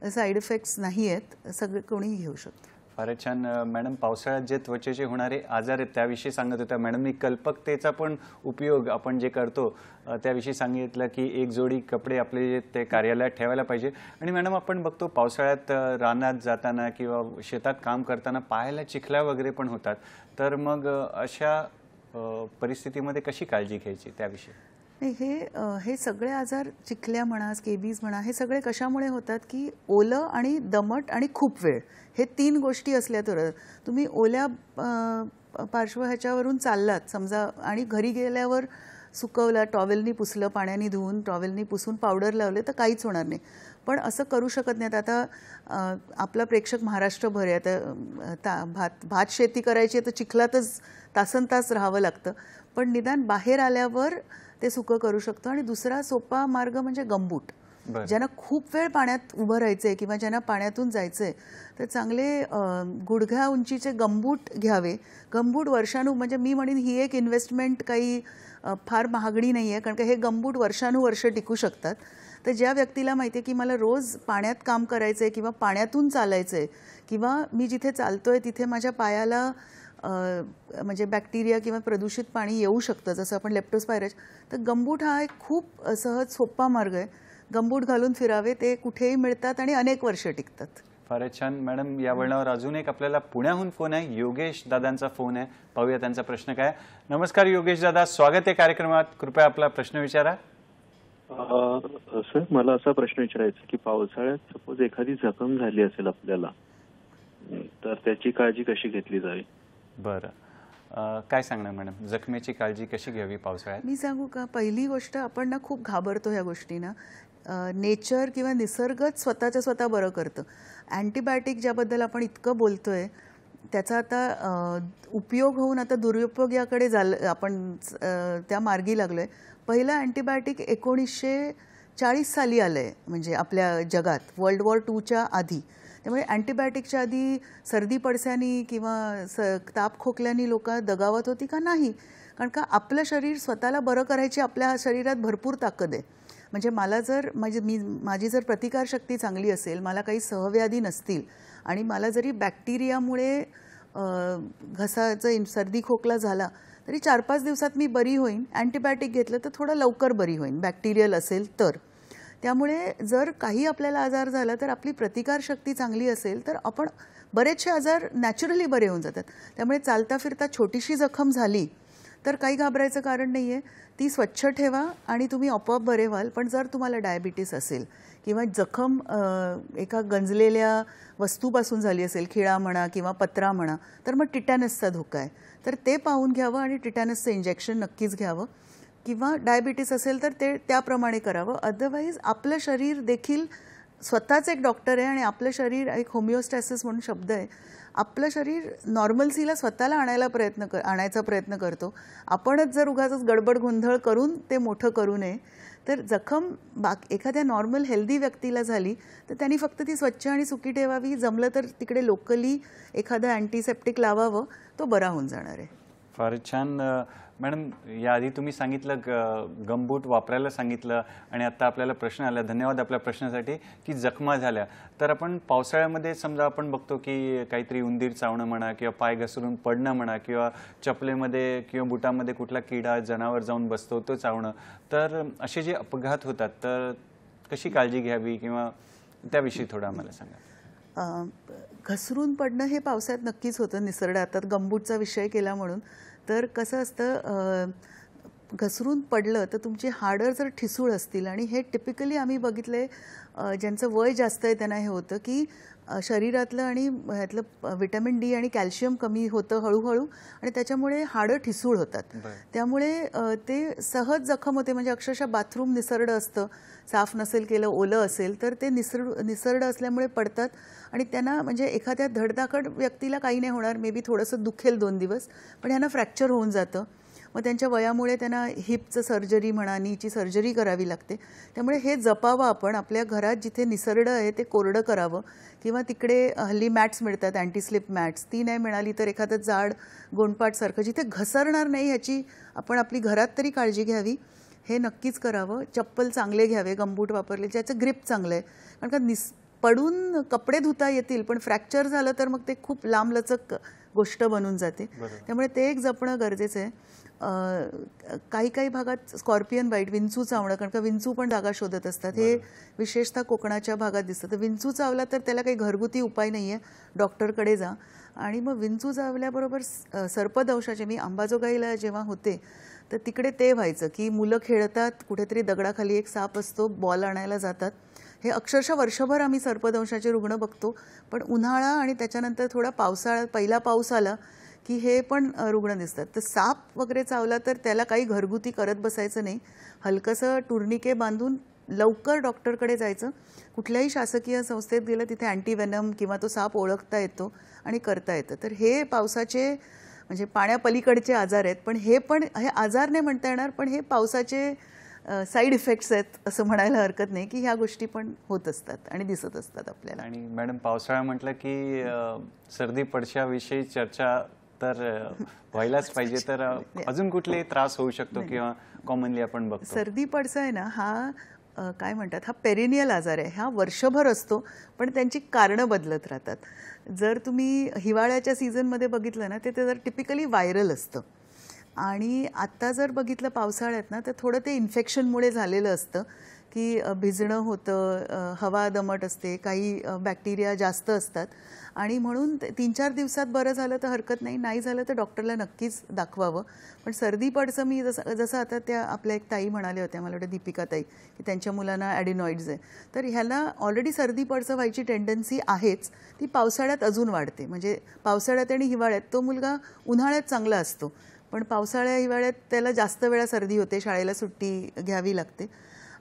साईड इफेक्ट्स नाही आहेत. सगळे कोणीही घेऊ शकतो. फारच छान. मॅडम, पावसाळ्यात जे त्वचेचे होणारे आजार आहेत त्याविषयी सांगत होत्या मॅडमनी. कल्पकतेचा पण उपयोग आपण जे करतो त्याविषयी सांगितलं की एक जोडी कपडे आपले ते कार्यालयात ठेवायला पाहिजे. आणि मॅडम, आपण बघतो पावसाळ्यात रानात जाताना किंवा शेतात काम करताना पायाला चिखल्या वगैरे पण होतात. तर मग अशा परिस्थितीमध्ये कशी काळजी घ्यायची त्याविषयी? नाही, हे सगळे आजार, चिखल्या म्हणा, स्केबीज म्हणा, हे सगळे कशामुळे होतात की ओलं आणि दमट आणि खूप वेळ, हे 3 गोष्टी असल्या तर. तुम्ही ओल्या पार्श्व ह्याच्यावरून चाललात समजा आणि घरी गेल्यावर सुकवला, टॉवेलनी पुसलं, पाण्याने धुवून टॉवेलनी पुसून पावडर लावले तर काहीच होणार नाही. पण असं करू शकत नाहीत. आता आपला प्रेक्षक महाराष्ट्रभर आहे. आता भात शेती करायची आहे तर चिखलातच तासनतास राहावं लागतं. पण निदान बाहेर आल्यावर ते सुकं करू शकतो. आणि दुसरा सोपा मार्ग म्हणजे गमबूट. ज्यांना खूप वेळ पाण्यात उभं राहायचंय किंवा ज्यांना पाण्यातून जायचंय तर चांगले गुडघ्या उंचीचे गमबूट घ्यावे. गमबूट म्हणजे मी म्हणेन ही एक इन्व्हेस्टमेंट काही फार महागडी नाही आहे. कारण का हे गमबूट वर्षानुवर्ष टिकू शकतात. तर ज्या व्यक्तीला माहिती आहे की मला रोज पाण्यात काम करायचं आहे किंवा पाण्यातून चालायचं आहे किंवा मी जिथे चालतोय तिथे माझ्या पायाला म्हणजे बॅक्टेरिया किंवा प्रदूषित पाणी येऊ शकतं, जसं आपण लेप्टोस्पायरस, तर गमबूट हा एक खूप सहज सोपा मार्ग आहे. गमबूट घालून फिरावे, ते कुठेही मिळतात आणि अनेक वर्ष टिकतात. फारच छान. मॅडम, या वळणावर अजून एक आपल्याला पुण्याहून फोन आहे. योगेश दादांचा फोन आहे. पाहूया त्यांचा प्रश्न काय. नमस्कार योगेश दादा, स्वागत आहे कार्यक्रमात. कृपया आपला प्रश्न विचारा. सर, मला असा प्रश्न विचारायचा की पावसाळ्यात सपोज एखादी जखम झाली असेल आपल्याला तर त्याची काळजी कशी घेतली जावी? बरं, काय सांगणार मॅडम, जखमेची काळजी कशी घ्यावी पावसाळ्यात? मी सांगू का, पहिली गोष्ट, आपण ना खूप घाबरतो ह्या गोष्टींना. नेचर किंवा निसर्गच स्वतःच्या स्वतः बरं करतं. अँटीबायोटिक ज्याबद्दल आपण इतकं बोलतोय त्याचा आता उपयोग होऊन आता दुरुपयोग याकडे आपण त्या मार्गी लागलोय. पहिला अँटीबायोटिक 1940 साली आलंय म्हणजे आपल्या जगात, वर्ल्ड वॉर 2च्या आधी. त्यामुळे अँटीबायोटिकच्या आधी सर्दी पडस्यानी किंवा ताप खोकल्यानी लोक दगावत होती का? नाही. कारण का आपलं शरीर स्वतःला बरं करायची आपल्या शरीरात भरपूर ताकद आहे. म्हणजे माझी जर प्रतिकारशक्ती चांगली असेल, मला काही सहव्याधी नसतील आणि मला जरी बॅक्टेरियामुळे घसाचं सर्दी खोकला झाला तरी 4-5 दिवसात मी बरी होईन. अँटीबायोटिक घेतलं तर थोडं लवकर बरी होईन, बॅक्टेरियल असेल तर. त्यामुळे जर काही आपल्याला आजार झाला तर आपली प्रतिकारशक्ती चांगली असेल तर आपण बरेचसे आजार नॅचरली बरे होऊन जातात. त्यामुळे चालता फिरता छोटीशी जखम झाली तर काही घाबरायचं कारण नाही आहे. ती स्वच्छ ठेवा आणि तुम्ही आपोआप बरे व्हाल. पण जर तुम्हाला डायबिटीस असेल किंवा जखम एका गंजलेल्या वस्तूपासून झाली असेल, खिळा म्हणा किंवा पत्रा म्हणा, तर मग टिटॅनसचा धोका आहे. तर ते पाहून घ्यावं आणि टिटॅनसचं इंजेक्शन नक्कीच घ्यावं. किंवा डायबिटीस असेल तर ते त्याप्रमाणे करावं. अदरवाईज आपलं शरीर देखील स्वतःच एक डॉक्टर आहे आणि आपलं शरीर एक होमिओस्टॅसिस म्हणून शब्द आहे. आपलं शरीर नॉर्मल्सीला स्वतःला आणायचा प्रयत्न करतो. आपणच जर उगाचच गडबड गोंधळ करून ते मोठं करू नये. तर जखम एखाद्या नॉर्मल हेल्दी व्यक्तीला झाली तर त्यांनी फक्त ती स्वच्छ आणि सुकी ठेवावी. जमलं तर तिकडे लोकली एखादं अँटीसेप्टिक लावावं, तो बरा होऊन जाणार आहे. फारच छान मॅडम. याआधी तुम्ही सांगितलं गमबूट वापरायला सांगितलं आणि आता आपल्याला प्रश्न आला, धन्यवाद आपल्या प्रश्नासाठी, की जखमा झाल्या तर आपण पावसाळ्यामध्ये समजा आपण बघतो की काहीतरी उंदीर चावणं म्हणा किंवा पाय घसरून पडणं म्हणा किंवा चपलेमध्ये किंवा बुटामध्ये कुठला किडा जनावर जाऊन बसतो तो चावणं, तर असे जे अपघात होतात तर कशी काळजी घ्यावी किंवा त्याविषयी थोडं आम्हाला सांगा. घसरून पडणं हे पावसाळ्यात नक्कीच होतं. निसरडा आता गमबूटचा विषय केला म्हणून, तर कसं असतं, घसरून पडलं तर तुमची हाडं जर ठिसूळ असतील, आणि हे टिपिकली आम्ही बघितले ज्यांचं वय जास्त आहे त्यांना हे होतं की शरीरातलं आणि ह्यातलं व्हिटॅमिन डी आणि कॅल्शियम कमी होतं हळूहळू, आणि त्याच्यामुळे हाडं ठिसूळ होतात. त्यामुळे ते सहज जखम होते. म्हणजे अक्षरशः बाथरूम निसरडं असतं, साफ नसेल केलं, ओलं असेल तर ते निसरडं असल्यामुळे पडतात. आणि त्यांना म्हणजे एखाद्या धडधाकट व्यक्तीला काही नाही होणार, मे बी थोडंसं दुखेल 2 दिवस, पण ह्यांना फ्रॅक्चर होऊन जातं. मग त्यांच्या वयामुळे त्यांना हिपचं सर्जरी म्हणा, नीची सर्जरी करावी लागते. त्यामुळे हे जपावं आपण. आपल्या घरात जिथे निसरडं आहे ते कोरडं करावं, किंवा तिकडे हल्ली मॅट्स मिळतात, अँटीस्लिप मॅट्स, ती नाही मिळाली तर एखादं जाड गोंडपाटसारखं जिथे घसरणार नाही ह्याची आपण आपली घरात तरी काळजी घ्यावी. हे नक्कीच करावं. चप्पल चांगले घ्यावे, गमबूट वापरले ज्याचं ग्रिप चांगलं आहे. कारण का पडून कपडे धुता येतील पण फ्रॅक्चर झालं तर मग ते खूप लांबलचक गोष्ट बनून जाते. त्यामुळे ते एक जपणं गरजेचं आहे. काही भागात स्कॉर्पियन बाईट, विंचू चावणं, कारण का विंचू पण जागा शोधत असतात. हे विशेषतः कोकणाच्या भागात दिसतं. तर विंचू चावला तर त्याला काही घरगुती उपाय नाही आहे, डॉक्टरकडे जा. आणि मग विंचू चावल्याबरोबर सर्पदंशाचे, मी अंबाजोगाईला जेव्हा होते तर तिकडे ते व्हायचं की मुलं खेळतात, कुठेतरी दगडाखाली एक साप असतो, बॉल आणायला जातात. हे अक्षरशः वर्षभर आम्ही सर्पदंशाचे रुग्ण बघतो. पण उन्हाळा आणि त्याच्यानंतर थोडा पावसाळा, पहिला पाऊस आला की हे पण रुग्ण दिसतात. तर साप वगैरे चावला तर त्याला काही घरगुती करत बसायचं नाही. हलकंसं टुर्निके बांधून लवकर डॉक्टरकडे जायचं. कुठल्याही शासकीय संस्थेत गेलं तिथे अँटीवेनम किंवा तो साप ओळखता येतो आणि करता येतं. तर हे पावसाचे म्हणजे पाण्यापलीकडचे आजार आहेत. पण हे आजार नाही म्हणता येणार, पण हे पावसाचे साईड इफेक्ट्स आहेत असं म्हणायला हरकत नाही, की ह्या गोष्टी पण होत असतात आणि दिसत असतात आपल्याला. आणि मॅडम, पावसाळा म्हटलं की सर्दी पडशाविषयी चर्चा तर व्हायलाच पाहिजे. तर अजून कुठले त्रास होऊ शकतो किंवा कॉमनली आपण बघतो? सर्दी पडसा आहे ना, हा काय म्हणतात, हा पेरिनियल आजार आहे. हा वर्षभर असतो पण त्यांची कारणं बदलत राहतात. जर तुम्ही हिवाळ्याच्या सीझनमध्ये बघितलं ना, ते जर टिपिकली व्हायरल असतं. आणि आत्ता जर बघितलं पावसाळ्यात ना, तर थोडं ते इन्फेक्शनमुळे झालेलं असतं की भिजणं होतं, हवा दमट असते, काही बॅक्टेरिया जास्त असतात. आणि म्हणून 3-4 दिवसात बरं झालं तर हरकत नाही, नाही झालं तर डॉक्टरला नक्कीच दाखवावं. पण सर्दी पडसं मी जसं आता त्या आपल्या एक ताई म्हणाल्या होत्या, मला वाटतं दीपिका ताई, की त्यांच्या मुलांना ॲडिनॉइड्स आहे. तर ह्याला ऑलरेडी सर्दी पडसं व्हायची टेंडन्सी आहेच. ती पावसाळ्यात अजून वाढते. म्हणजे पावसाळ्यात आणि हिवाळ्यात तो मुलगा उन्हाळ्यात चांगला असतो, पण पावसाळ्या हिवाळ्यात त्याला जास्त वेळा सर्दी होते, शाळेला सुट्टी घ्यावी लागते.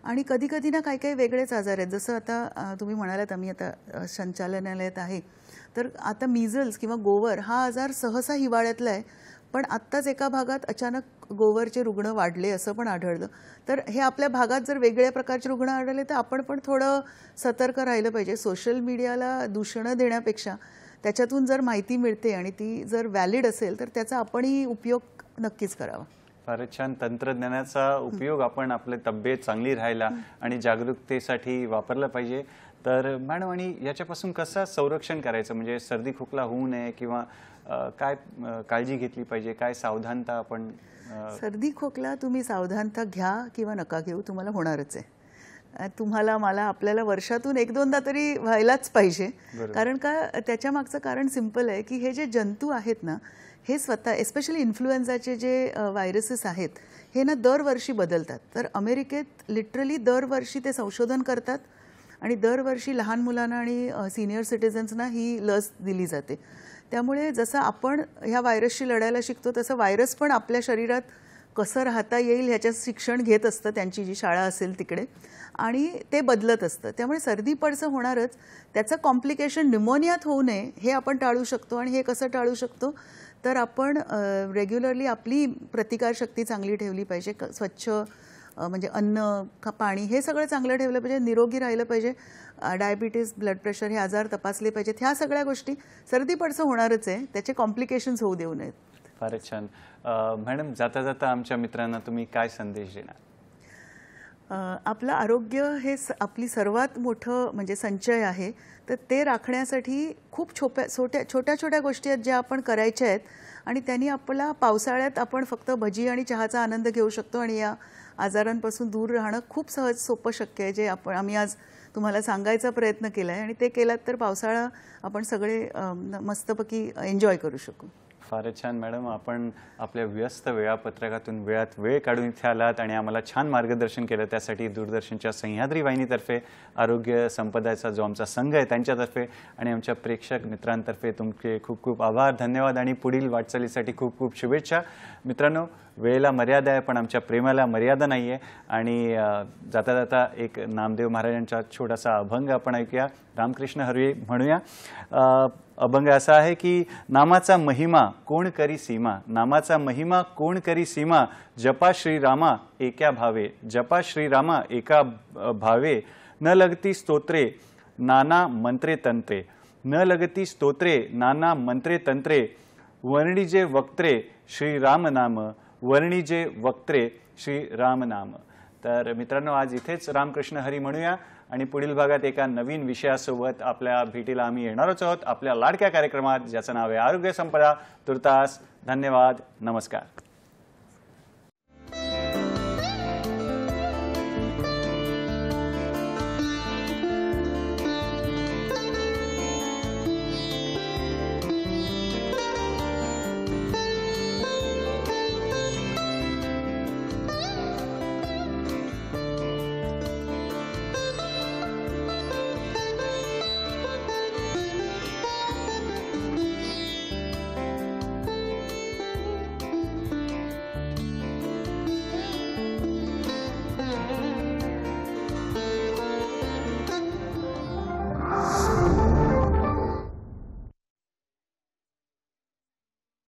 आणि कधी कधी ना काही वेगळेच आजार आहेत. जसं आता तुम्ही म्हणालात आम्ही आता संचालनालयात आहे, तर आता मिझल्स किंवा गोवर हा आजार सहसा हिवाळ्यातला आहे. पण आत्ताच एका भागात अचानक गोवरचे रुग्ण वाढले असं पण आढळलं. तर हे आपल्या भागात जर वेगळ्या प्रकारचे रुग्ण आढळले तर आपण पण थोडं सतर्क राहिलं पाहिजे. सोशल मीडियाला दूषणं देण्यापेक्षा त्याच्यातून जर माहिती मिळते आणि ती जर व्हॅलिड असेल तर त्याचा आपणही उपयोग नक्कीच करावा. फारच छान. तंत्रज्ञानाचा उपयोग आपण आपली तब्येत चांगली राहायला आणि जागरूकतेसाठी वापरला पाहिजे. तर मॅडम, आणि याच्यापासून कसं संरक्षण करायचं, म्हणजे सर्दी खोकला होऊ नये किंवा काय काळजी घेतली पाहिजे, काय सावधानता आपण? सर्दी खोकला तुम्ही सावधानता घ्या किंवा नका घेऊ, तुम्हाला होणारच आहे. तुम्हाला, मला, आपल्याला वर्षातून 1-2दा तरी व्हायलाच पाहिजे. कारण का, त्याच्या मागचं कारण सिंपल आहे की हे जे जंतू आहेत ना, हे स्वतः एस्पेशली इन्फ्लुएन्झाचे जे व्हायरसेस आहेत हे ना दरवर्षी बदलतात. तर अमेरिकेत लिटरली दरवर्षी ते संशोधन करतात आणि दरवर्षी लहान मुलांना आणि सिनियर सिटिझन्सना ही लस दिली जाते. त्यामुळे जसं आपण ह्या व्हायरसशी लढायला शिकतो तसं व्हायरस पण आपल्या शरीरात कसं राहता येईल ह्याचं शिक्षण घेत असतं त्यांची जी शाळा असेल तिकडे, आणि ते बदलत असतं. त्यामुळे सर्दी पडसं होणारच. त्याचं कॉम्प्लिकेशन न्यूमोनियात होऊ नये हे आपण टाळू शकतो. आणि हे कसं टाळू शकतो तर आपण रेग्युलरली आपली प्रतिकारशक्ती चांगली ठेवली पाहिजे. स्वच्छ म्हणजे अन्न पाणी हे सगळं चांगलं ठेवलं पाहिजे. निरोगी राहिलं पाहिजे. डायबिटीस, ब्लड प्रेशर हे आजार तपासले पाहिजेत. ह्या सगळ्या गोष्टी सर्दी पडसं होणारच आहे, त्याचे कॉम्प्लिकेशन्स होऊ देऊ नयेत. फारच छान. मॅडम, जाता जाता आमच्या मित्रांना तुम्ही काय संदेश देणार? आपलं आरोग्य हे आपली सर्वात मोठं म्हणजे संचय आहे. तर ते राखण्यासाठी खूप छोट्या छोट्या गोष्टी आहेत ज्या आपण करायच्या आहेत. आणि त्यांनी आपला पावसाळ्यात आपण फक्त भजी आणि चहाचा आनंद घेऊ शकतो आणि या आजारांपासून दूर राहणं खूप सहज सोपं शक्य आहे, जे आम्ही आज तुम्हाला सांगायचा प्रयत्न केला आहे. आणि ते केलात तर पावसाळा आपण सगळे मस्तपैकी एन्जॉय करू शकू. फारच छान मॅडम. आपण आपल्या व्यस्त वेळापत्रकातून वेळात वेळ काढून इथे आलात आणि आम्हाला छान मार्गदर्शन केलं. त्यासाठी दूरदर्शनच्या सह्याद्री वाहिनीतर्फे, आरोग्य संपदाचा जो आमचा संघ आहे त्यांच्यातर्फे आणि आमच्या प्रेक्षक मित्रांतर्फे तुमचे खूप खूप आभार, धन्यवाद आणि पुढील वाटचालीसाठी खूप खूप शुभेच्छा. मित्रांनो, वेळेला मर्यादा आहे पण आमच्या प्रेमाला मर्यादा नाही आहे. आणि जाता जाता एक नामदेव महाराजांचा छोटासा अभंग आपण ऐकूया. रामकृष्ण हरी म्हणूया. अभंग असा आहे की नामाचा महिमा कोण करी सीमा, नामाचा महिमा कोण करी सीमा, जपा श्रीरामा एका भावे, जपा श्रीरामा एका भावे, न लगती स्तोत्रे नाना मंत्रे तंत्रे, न लगती स्तोत्रे नाना मंत्रे तंत्रे, वर्णिजे वक्त्रे श्रीराम नाम, वर्णिजे वक्त्रे श्रीराम नाम. तर मित्रांनो, आज इथेच रामकृष्ण हरी म्हणूया आणि पुढील भागात एका नवीन विषयासोबत आपल्या भेटीला आम्ही येणारच आहोत आपल्या लाडक्या कार्यक्रमात, ज्याचं नाव आहे आरोग्य संपदा. तुर्तास धन्यवाद. नमस्कार.